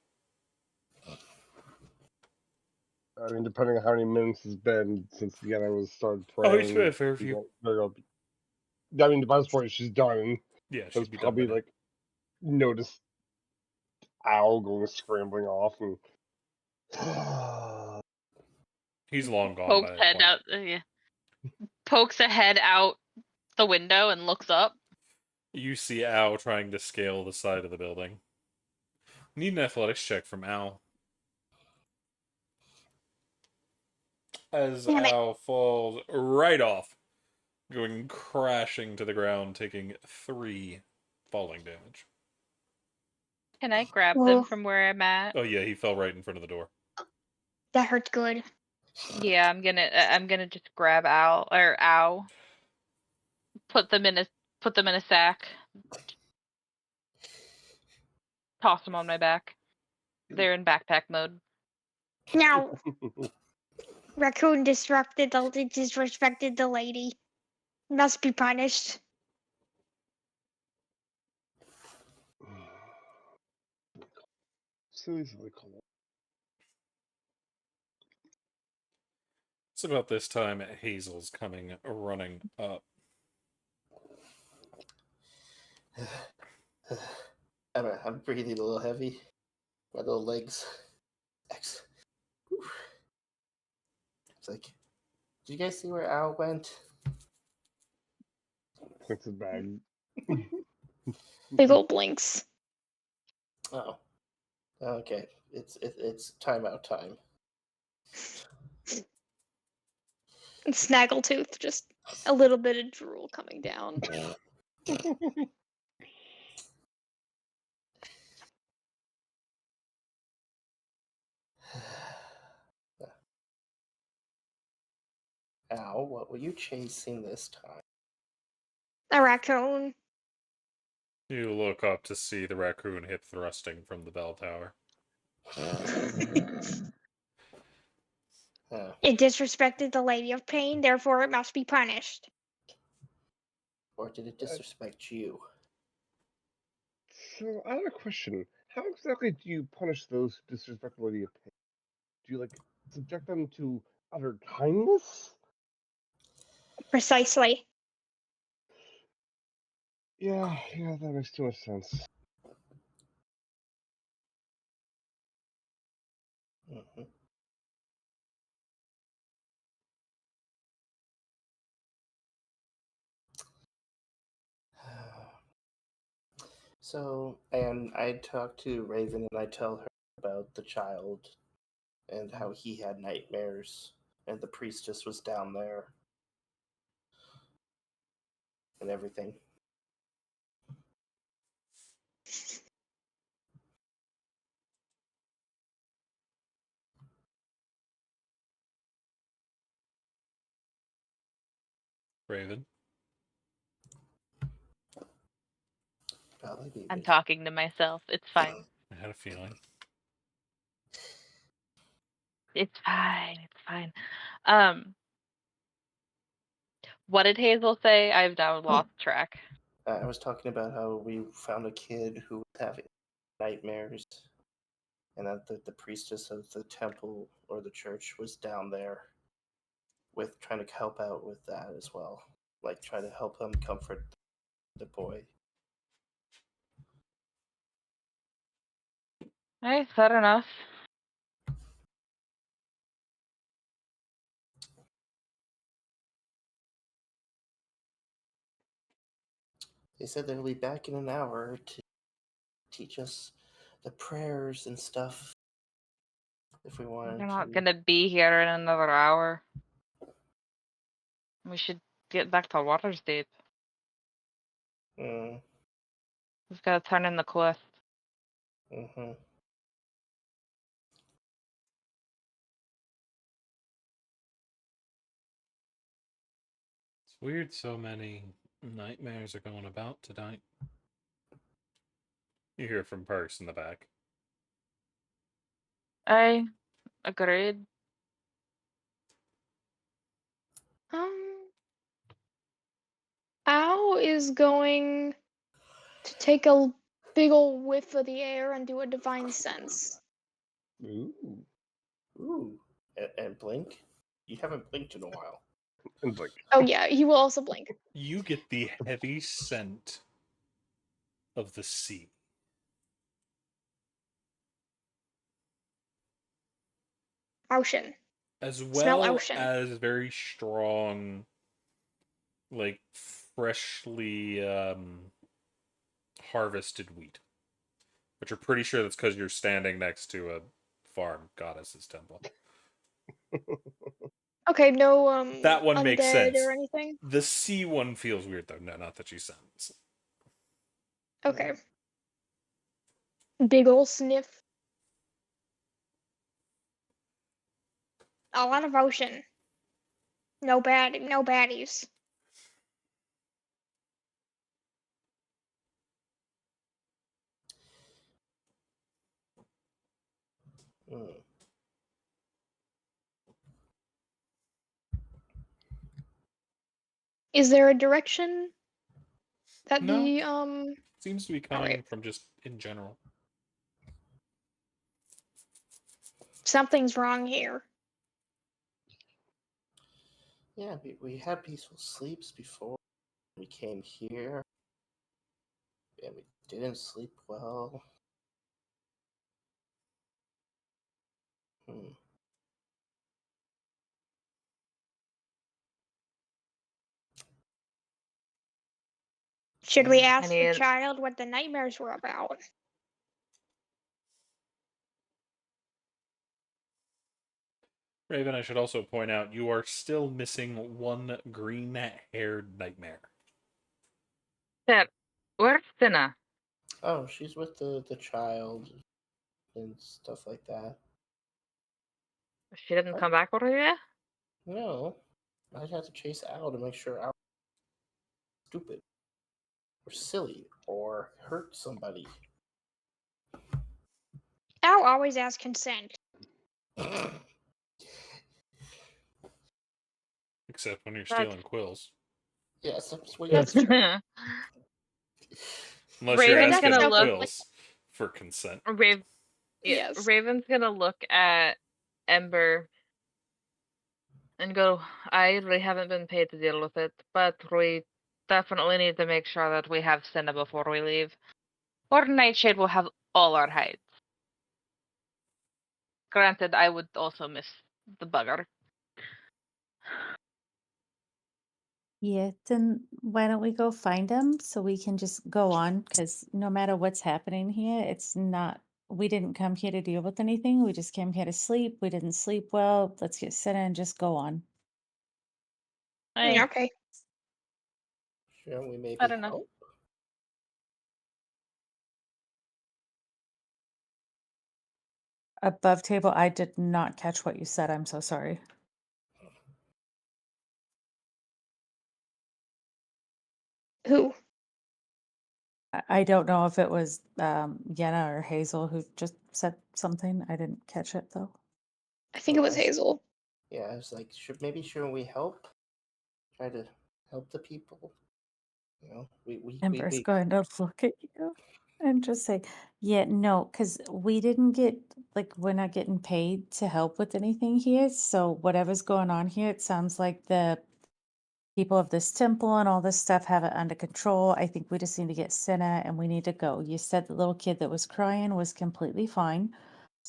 I mean, depending on how many minutes it's been since the was started Oh, it's praying. fair for you. I mean, by this point, she's done. Yeah, There's she'd be probably done by now. like noticed Owl going scrambling off and He's long gone Pokes by that head point. out. Yeah. Pokes a head out the window and looks up. You see Al trying to scale the side of the building. Need an athletics check from Al. As Damn it. Al falls right off, going crashing to the ground, taking 3 falling damage. Can I grab Well- them from where I'm at? Oh yeah, he fell right in front of the door. That hurt good. Yeah, I'm gonna just grab Ow. Put them in a sack. Toss them on my back. They're in backpack mode. Now, raccoon disrespected the lady. Must be punished. so easily cold. It's about this time Hazel's coming running up. I'm breathing a little heavy. My little legs. It's like, did you guys see where Al went? Points his bag. Big old blinks. Oh. Okay. It's timeout time. And Snaggletooth, just a little bit of drool coming down. Al, what were you chasing this time? A raccoon. You look up to see the raccoon hip thrusting from the bell tower. It disrespected the Lady of Pain, therefore it must be punished. Or did it disrespect you? So I have a question. How exactly do you punish those who disrespect the Lady of Pain? Do you subject them to utter kindness? Precisely. Yeah, that makes too much sense. Mhm. So, and I talked to Raven and I tell her about the child and how he had nightmares and the priestess was down there and everything. Raven. Golly I'm beavers. talking to myself. It's fine. I had a feeling. It's fine. It's fine. What did Hazel say? I've now lost track. I was talking about how we found a kid who was having nightmares and that the priestess of the temple or the church was down there with trying to help out with that as well. Like try to help him comfort the boy. Hey, fair enough. They said they'll be back in an hour to teach us the prayers and stuff if we wanted They're not to. gonna be here in another hour. We should get back to Waterdeep. Mm, We've got to turn in the quest. mm-hmm. It's weird so many nightmares are going about tonight. You hear from Parks in the back. I agreed. Al is going to take a big ol' whiff of the air and do a divine sense. Ooh. Ooh. And blink? You haven't blinked in a while. And blink. Oh yeah, he will also blink. You get the heavy scent of the sea. Ocean. As Smell well ocean. as very strong, like freshly harvested wheat. But you're pretty sure that's because you're standing next to a farm goddess's temple. Okay, no That one makes undead sense. or anything. The sea one feels weird though. No, not that she sounds. Okay. Big ol' sniff. A lot of ocean. No baddies. Mm. Is there a direction that No, the seems to be coming alright. from just in general. Something's wrong here. Yeah, we had peaceful sleeps before we came here. And we didn't sleep well. Hmm. Should we Yeah. ask the need- child what the nightmares were about? Raven, I should also point out you are still missing one green-haired nightmare. Sir, where's Cinna? Oh, she's with the child and stuff like that. She didn't come back over here? No. I'd have to chase Al to make sure Al stupid or silly or hurt somebody. Al always asks consent. Except when you're That's- stealing quills. Yes, that's what That's you true. Unless you're Raven's asking gonna the look- quills for consent. Yes. Raven's gonna look at Ember and go, I really haven't been paid to deal with it, but we definitely need to make sure that we have Senna before we leave. Or Nightshade will have all our hides. Granted, I would also miss the bugger. Yeah, then why don't we go find him so we can just go on? Because no matter what's happening here, it's not, we didn't come here to deal with anything. We just came here to sleep. We didn't sleep well. Let's get set and just go on. Hey, Okay. Shouldn't we I maybe don't know. help? Above table, I did not catch what you said. I'm so sorry. Who? I don't know if it was Yenna or Hazel who just said something. I didn't catch it though. I think it was I s- Hazel. Yeah, I was like, shouldn't we help? Try to help the people. You know, Ember's we going to look at you and just say, yeah, no, because we didn't get, like, we're not getting paid to help with anything here. So whatever's going on here, it sounds like the people of this temple and all this stuff have it under control. I think we just need to get Senna and we need to go. You said the little kid that was crying was completely fine.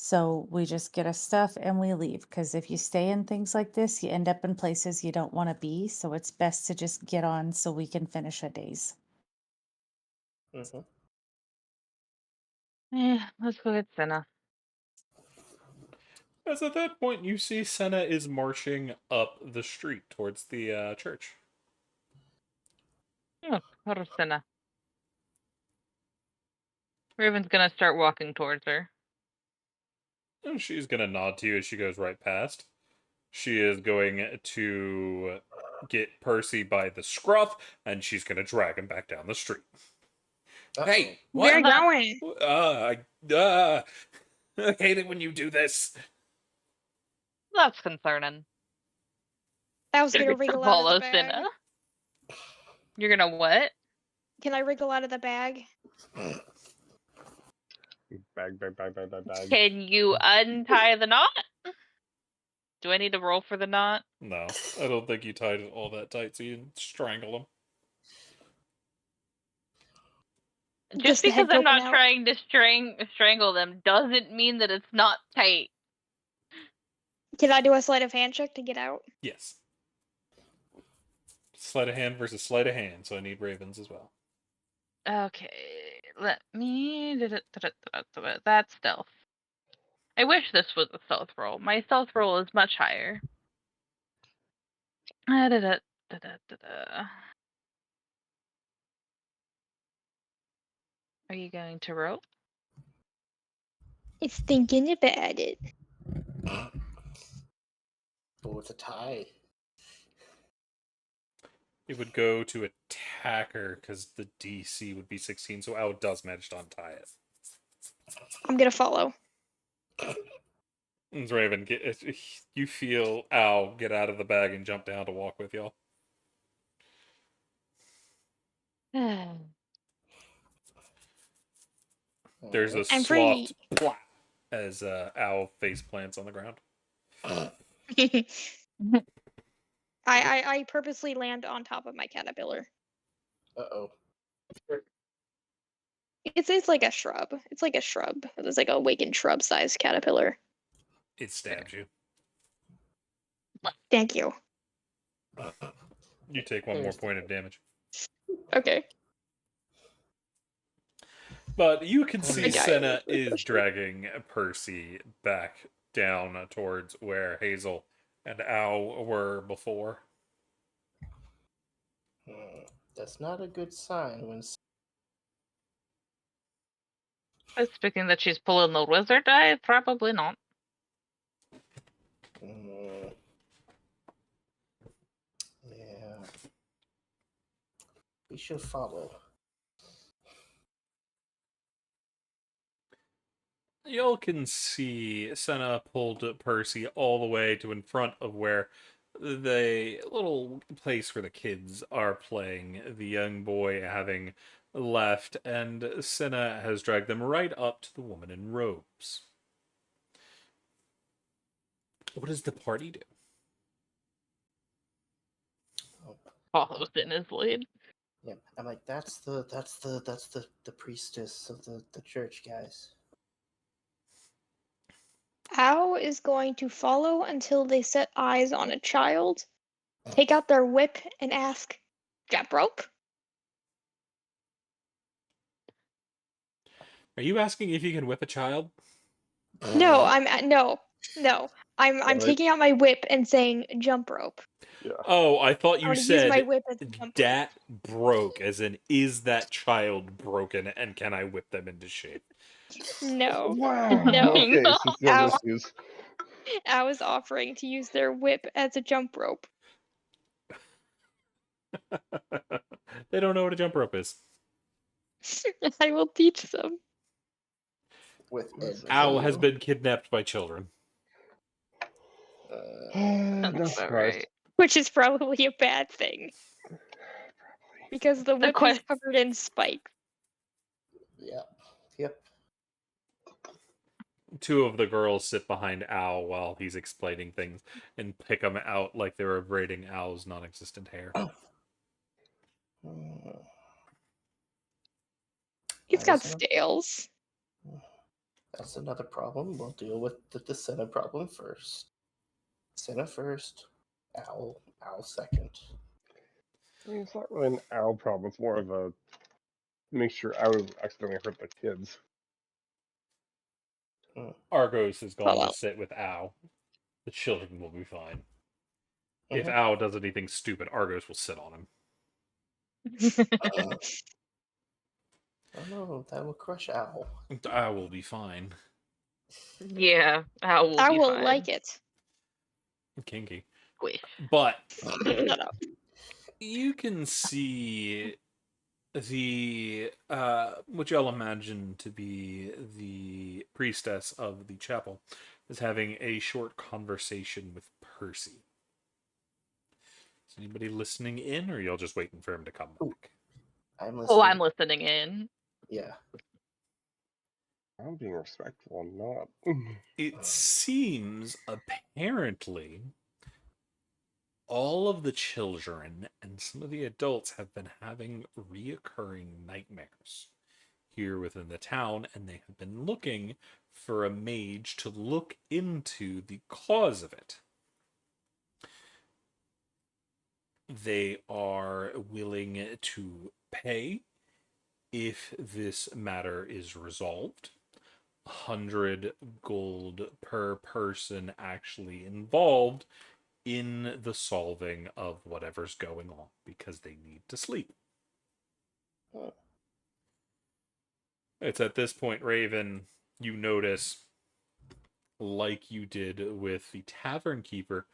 So we just get our stuff and we leave. Because if you stay in things like this, you end up in places you don't want to be. So it's best to just get on so we can finish our days. Mhm. Let's go get Senna. As at that point, you see Senna is marching up the street towards the church. Oh, poor Senna. Raven's gonna start walking towards her. And she's going to nod to you as she goes right past. She is going to get Percy by the scruff, and she's going to drag him back down the street. Hey, Where are what? you going? I hate it when you do this. That's concerning. I was gonna You're wriggle out of the follow bag. Senna. You're gonna what? Can I wriggle out of the bag? Bag. Can you untie the knot? Do I need to roll for the knot? No, I don't think you tied it all that tight so you didn't strangle him. Just the because head I'm poking not out. trying to strangle them doesn't mean that it's not tight. Can I do a sleight of hand check to get out? Yes. Sleight of hand versus sleight of hand, so I need ravens as well. Okay, let me. That's stealth. I wish this was a stealth roll. My stealth roll is much higher. Are you going to roll? It's thinking about it. But with a tie. It would go to attacker because the DC would be 16, so Al does manage to untie it. I'm gonna follow. And Raven, you feel Al get out of the bag and jump down to walk with y'all. There's a I'm free. soft plop as Al face plants on the ground. I purposely land on top of my caterpillar. Uh-oh. It's like a shrub. It's like a shrub. It's like a awakened shrub sized caterpillar. It stabs you. Thank you. You take one more point of damage. Okay. But you can see I got Senna it. is dragging Percy back down towards where Hazel and Al were before. That's not a good sign when. Speaking that she's pulling the wizard die, probably not. Yeah. We should follow. Y'all can see Senna pulled Percy all the way to in front of where the little place where the kids are playing, the young boy having left, and Senna has dragged them right up to the woman in robes. What does the party do? Follows in his lead. Yeah, I'm like, that's the priestess of the church, guys. Ao is going to follow until they set eyes on a child, take out their whip, and ask, "Jump rope?" Are you asking if you can whip a child? No, no. I'm Right? taking out my whip and saying, "Jump rope." Yeah. Oh, I thought I you want to use my said whip as a jump rope. dat broke, as in, is that child broken and can I whip them into shape? No, Wow. no. Okay, No. so still Ao, issues. Ao is offering to use their whip as a jump rope. They don't know what a jump rope is. I will teach them. With That's Owl has education. been kidnapped by children. Not That's all surprised. right. Which is probably a bad thing because the The whip is question. covered in spikes. Yeah. Yep. Two of the girls sit behind Owl while he's explaining things and pick him out like they were braiding Owl's non-existent hair. He's That got is scales. that's another problem. We'll deal with the Senna problem first. Senna first. Owl second. I mean, it's not really an owl problem. It's more of a make sure I would accidentally hurt the kids. Argos is Oh going to well. sit with Owl. The children will be fine. If Mhm. Owl does anything stupid, Argos will sit on him. Oh no, that will crush Owl. Owl will be fine. Yeah, Owl will I be will fine. like it. Kinky. Squish. But Shut up. you can see the what y'all imagine to be the priestess of the chapel is having a short conversation with Percy. Is anybody listening in, or y'all just waiting for him to come Ooh. back? I'm Oh, listening. I'm listening in. Yeah. I'm being respectful, not. It seems apparently all of the children and some of the adults have been having reoccurring nightmares here within the town, and they have been looking for a mage to look into the cause of it. They are willing to pay if this matter is resolved. 100 gold per person actually involved in the solving of whatever's going on because they need to sleep. Huh. It's at this point, Raven, you notice, like you did with the tavern keeper,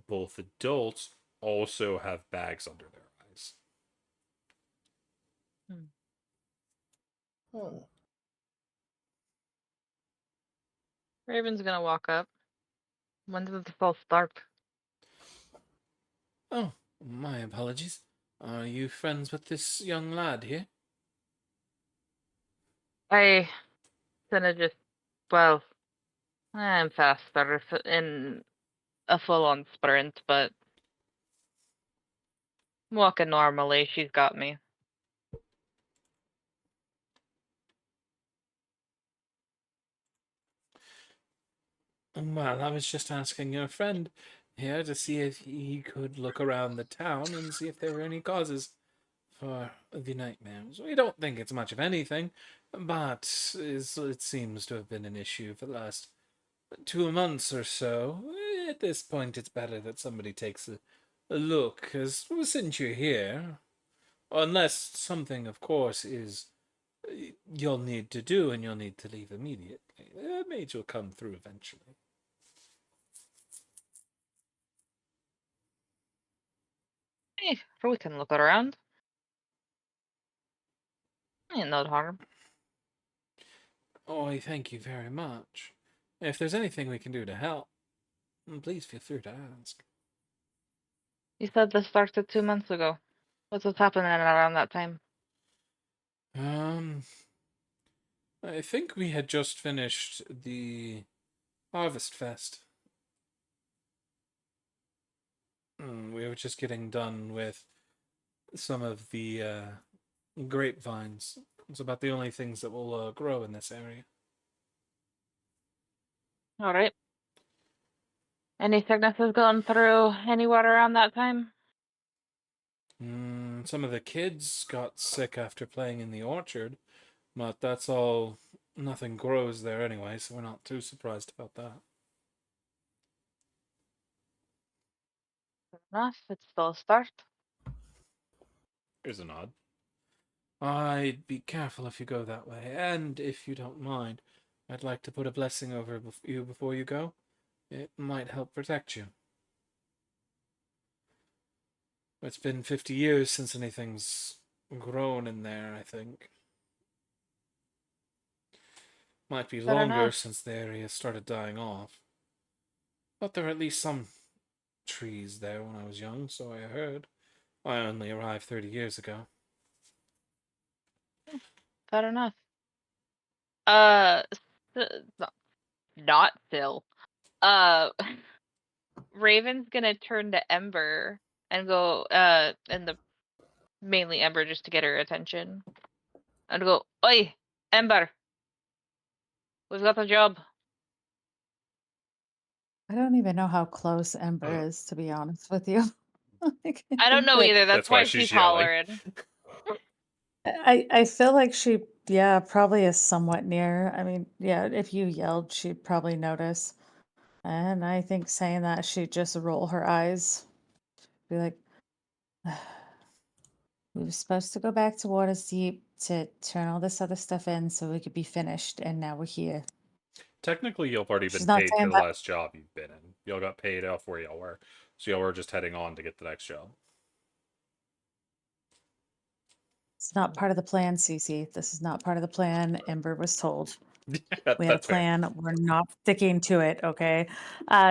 both adults also have bags under their eyes. Huh. Raven's gonna walk up. When does the fall start? Oh, my apologies. Are you friends with this young lad here? I gonna just, well, I'm faster in a full-on sprint, but walking normally, she's got me. Well, I was just asking your friend here to see if he could look around the town and see if there were any causes for the nightmares. We don't think it's much of anything, but it seems to have been an issue for the last 2 months or so. At this point, it's better that somebody takes a look, because since you're here, unless something, of course, is you'll need to do and you'll need to leave immediately, the mage will come through eventually. Hey, we can look around. Ain't no harm. Oh, I thank you very much. If there's anything we can do to help, please feel free to ask. You said this started 2 months ago. What's happening around that time? I think we had just finished the Harvest Fest. We were just getting done with some of the grapevines. It's about the only things that will grow in this area. All right. Any sicknesses going through anywhere around that time? Some of the kids got sick after playing in the orchard, but that's all. Nothing grows there anyway, so we're not too surprised about that. Enough. It's still a start. Here's a nod. I'd be careful if you go that way, and if you don't mind, I'd like to put a blessing over you before you go. It might help protect you. It's been 50 years since anything's grown in there, I think. Might be Fair longer enough. since the area started dying off. But there are at least some trees there when I was young, so I heard. I only arrived 30 years ago. Fair enough. Uh, not Phil. Uh, Raven's gonna turn to Ember and go, and the mainly Ember just to get her attention, and go, "Oi, Ember, we've got a job." I don't even know how close Ember is, to be honest with you. Like, I I don't think know that either. That's That's why why she's she's yelling. hollering. I feel like she, yeah, probably is somewhat near. I mean, yeah, if you yelled, she'd probably notice. And I think saying that, she'd just roll her eyes, be like, we were supposed to go back to Waterdeep to turn all this other stuff in so we could be finished, and now we're here. Technically, y'all have already She's been not paid for saying the that. last job you've been in. Y'all got paid off where y'all were. So y'all were just heading on to get the next job. It's not part of the plan, Cece. This is not part of the plan. Ember was told. We had a That's fair. plan. We're not sticking to it, okay?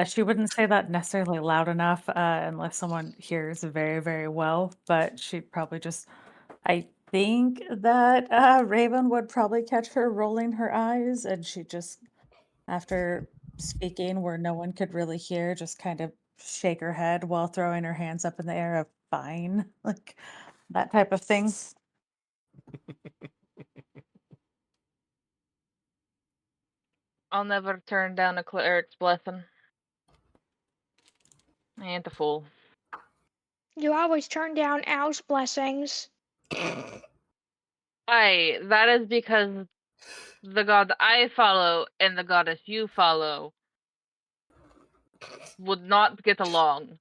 She wouldn't say that necessarily loud enough, unless someone hears very, very well, but she'd probably just, I think that Raven would probably catch her rolling her eyes, and she just, after speaking where no one could really hear, just kind of shake her head while throwing her hands up in the air of fine, like that type of thing. I'll never turn down a cleric's blessing. I ain't a fool. You always turn down Al's blessings. Aye, that is because the god I follow and the goddess you follow would not get along.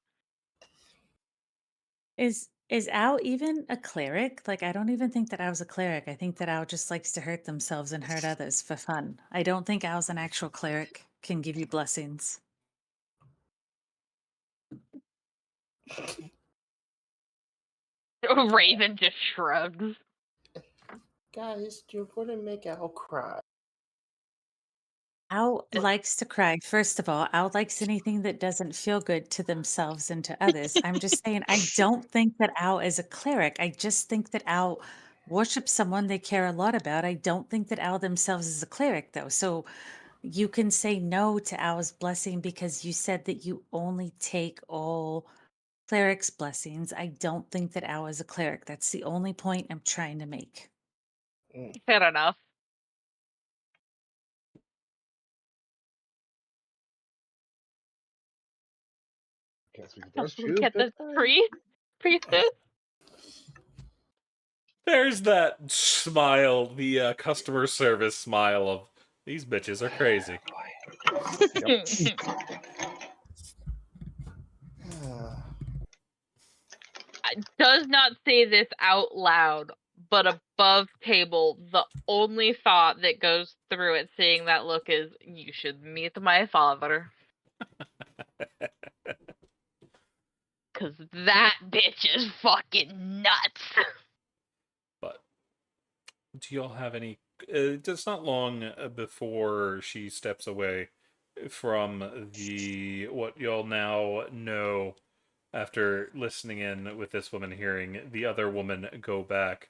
Is Al even a cleric? Like, I don't even think that Al's a cleric. I think that Al just likes to hurt themselves and hurt others for fun. I don't think Al's an actual cleric, can give you blessings. Raven just shrugs. Guys, you're going to make Al cry. Al likes to cry. First of all, Al likes anything that doesn't feel good to themselves and to others. I'm just saying, I don't think that Al is a cleric. I just think that Al worships someone they care a lot about. I don't think that Al themselves is a cleric, though. So you can say no to Al's blessing because you said that you only take all cleric's blessings. I don't think that Al is a cleric. That's the only point I'm trying to make. Fair enough. Can't speak against Look you, at but the priestess. There's that smile, the customer service smile of these bitches are crazy. Does not say this out loud, but above table, the only thought that goes through it seeing that look is, you should meet my father. Cause that bitch is fucking nuts. But do y'all have any? It's not long before she steps away from the what y'all now know after listening in with this woman, hearing the other woman go back.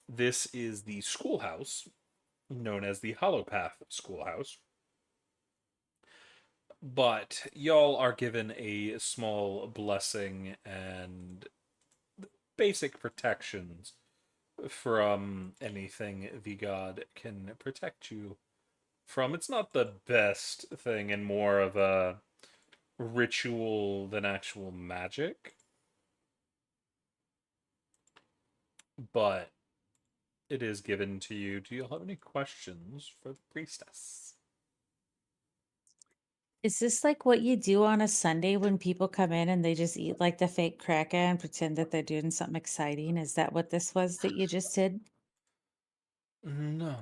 This is the schoolhouse known as the Hollow Path Schoolhouse. But y'all are given a small blessing and basic protections from anything the god can protect you from. It's not the best thing and more of a ritual than actual magic, but it is given to you. Do you have any questions for the priestess? Is this like what you do on a Sunday when people come in and they just eat like the fake cracker and pretend that they're doing something exciting? Is that what this was that you just did? No.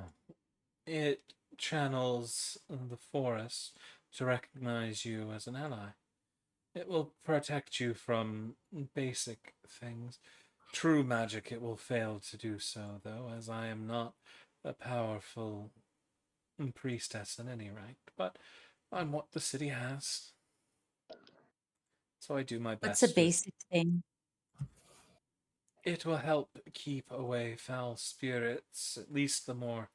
It channels the forest to recognize you as an ally. It will protect you from basic things. True magic, it will fail to do so, though, as I am not a powerful priestess in any right. But I'm what the city has. So I do my What's a best. basic thing? It will help keep away foul spirits, at least the more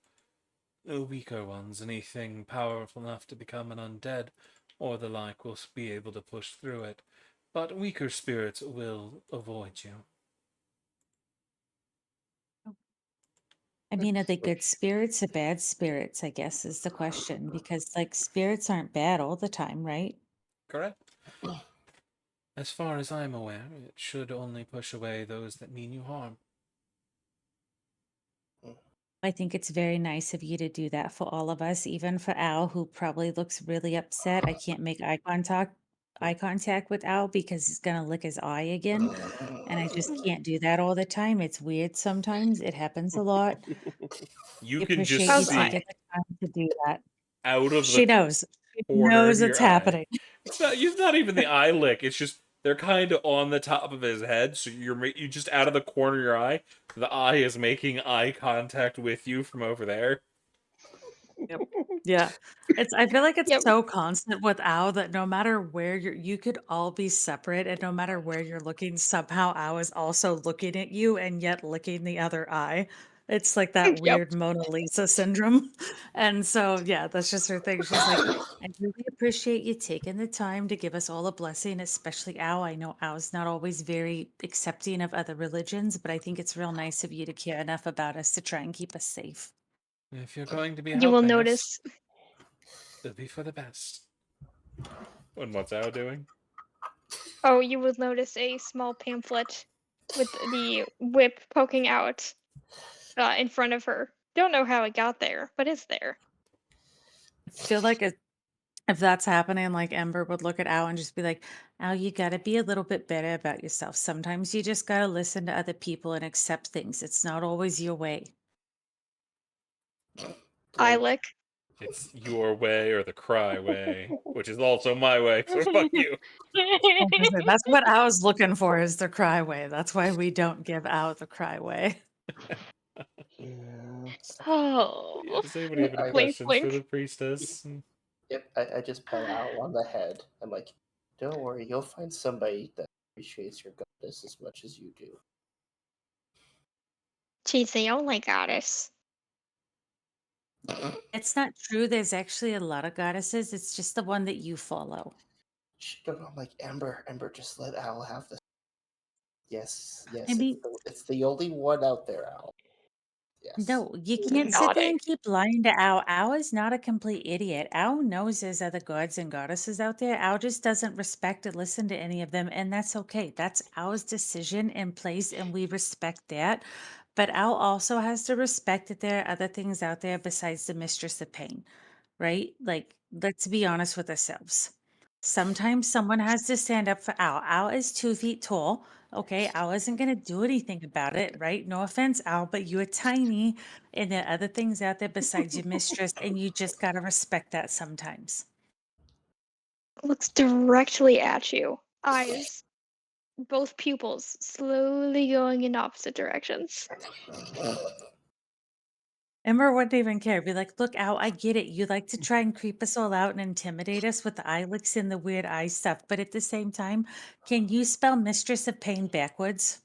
weaker ones. Anything powerful enough to become an undead or the like will be able to push through it. But weaker spirits will avoid you. I mean, are they good Okay. spirits or bad spirits, I guess is the question. Because like spirits aren't bad all the time, right? Correct? As far as I'm aware, it should only push away those that mean you harm. I think it's very nice of you to do that for all of us, even for Al, who probably looks really upset. I can't make eye contact with Al because he's gonna lick his eye again. And I just can't do that all the time. It's weird sometimes. It happens a lot. You I can just appreciate you How's see taking eye? the time to do that. out of the She knows. She corner of knows it's your eye. happening. It's not even the eye lick. It's just they're kind of on the top of his head, so you just out of the corner of your eye. The eye is making eye contact with you from over there. Yep. Yeah. I feel like it's Yep. so constant with Ao that no matter where you could all be separate and no matter where you're looking, somehow Ao is also looking at you and yet licking the other eye. It's like that Yep. weird Mona Lisa syndrome. And so, yeah, that's just her thing. She's like, I really appreciate you taking the time to give us all a blessing, especially Ao. I know Ao's not always very accepting of other religions, but I think it's real nice of you to care enough about us to try and keep us safe. If you're going to be You will helping us, notice. it'll be for the best. And what's Al doing? Oh, you will notice a small pamphlet with the whip poking out in front of her. Don't know how it got there, but it's there. I feel like if that's happening, like Ember would look at Al and just be like, Al, you got to be a little bit better about yourself. Sometimes you just got to listen to other people and accept things. It's not always your way. Eye Like, lick. It's your way or the cry way, which is also my way, so fuck you. I was gonna say, that's what I was looking for is the cry way. That's why we don't give out the cry way. Yeah. Yeah, Oh, does anybody have any I Blink, just, questions for blink. the priestess? yep, I just pet Al on the head. I'm like, don't worry, you'll find somebody that appreciates your goddess as much as you do. She's the only goddess. It's not true. There's actually a lot of goddesses. It's just the one that you follow. I'm like, Ember, just let Al have this. Yes, I yes, mean, it's the only one out there, Al. Yes. no, you can't sit there Nodding. and keep lying to Ao. Ao is not a complete idiot. Ao knows there's other gods and goddesses out there. Ao just doesn't respect and listen to any of them, and that's okay. That's Ao's decision and place, and we respect that. But Ao also has to respect that there are other things out there besides the Mistress of Pain, right? Like, let's be honest with ourselves. Sometimes someone has to stand up for Al. Al is 2 feet tall. Okay, Al isn't going to do anything about it, right? No offense, Al, but you're tiny and there are other things out there besides your mistress, and you just got to respect that sometimes. Looks directly at you. Eyes. Both pupils slowly going in opposite directions. Ember wouldn't even care. Be like, look, Al, I get it. You like to try and creep us all out and intimidate us with the eye licks and the weird eye stuff. But at the same time, can you spell Mistress of Pain backwards?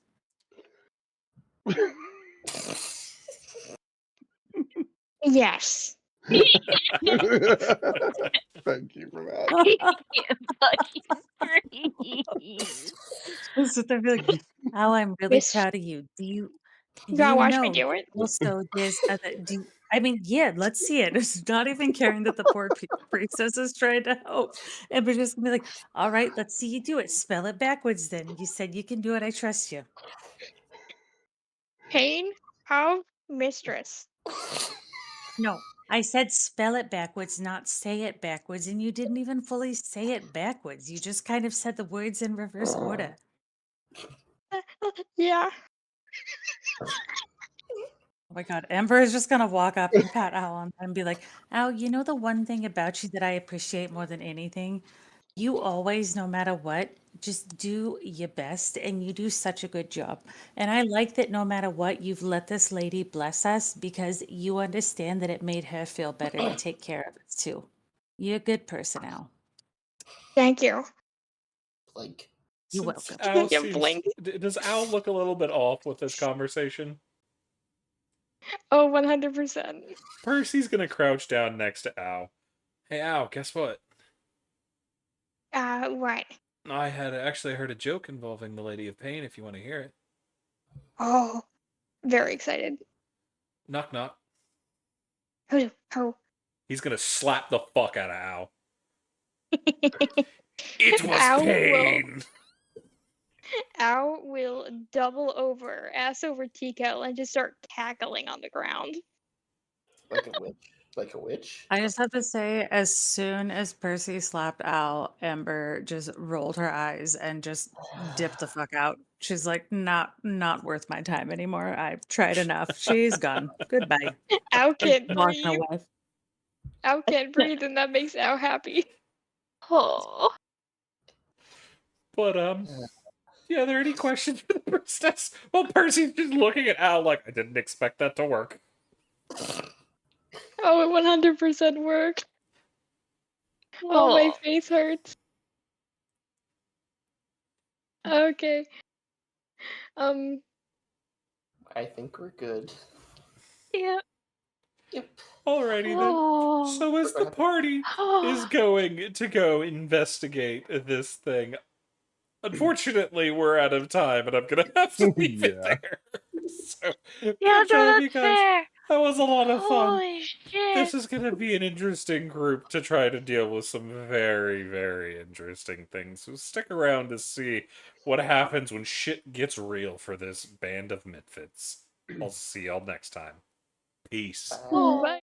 Yes. Thank you for that. I can't fucking breathe. So they'd be like, Oh, I'm really Miss, proud of you. you gotta You watch me know, do it. also there's other I mean, yeah, let's see it. It's not even caring that the poor priestess is trying to help. And we're just gonna be like, all right, let's see you do it. Spell it backwards then. You said you can do it. I trust you. Pain of mistress. No, I said spell it backwards, not say it backwards. And you didn't even fully say it backwards. You just kind of said the words in reverse order. Yeah. Oh my God, Ember is just gonna walk up and pat Al on and be like, Al, you know the one thing about you that I appreciate more than anything? You always, no matter what, just do your best and you do such a good job. And I like that no matter what, you've let this lady bless us because you understand that it made her feel better to take care of us too. You're a good person, Al. Thank you. Like, You're Since welcome. Al Yeah, seems, blink. does Al look a little bit off with this conversation? Oh, 100%. Percy's gonna crouch down next to Al. Hey Al, guess what? What? I had actually heard a joke involving the Lady of Pain. If you want to hear it. Oh, very excited. Knock knock. Oh. He's gonna slap the fuck out of Al. It was Al will pain. Al will double over, ass over tea kettle, and just start cackling on the ground. like a witch. Like a witch. I just have to say, as soon as Percy slapped Al, Ember just rolled her eyes and just dipped the fuck out. She's like, not worth my time anymore. I've tried enough. She's gone. Goodbye. Al And can't walking breathe. away. Al can't breathe, and that makes Al happy. Oh. But yeah, are there any questions for the priestess? Well, Percy's just looking at Al like, I didn't expect that to work. Oh, it 100% worked. Oh, my face hurts. Okay. I think we're good. Yeah. Yep. Alrighty then. Oh. So as the party is going to go investigate this thing, unfortunately, we're out of time, and I'm gonna have to leave it Yeah. there. So, Yeah, good no, job, you that's guys. fair. That was a lot of fun. Holy shit. This is gonna be an interesting group to try to deal with some very, very interesting things. So stick around to see what happens when shit gets real for this band of misfits. I'll see y'all next time. Peace. Oh. Bye.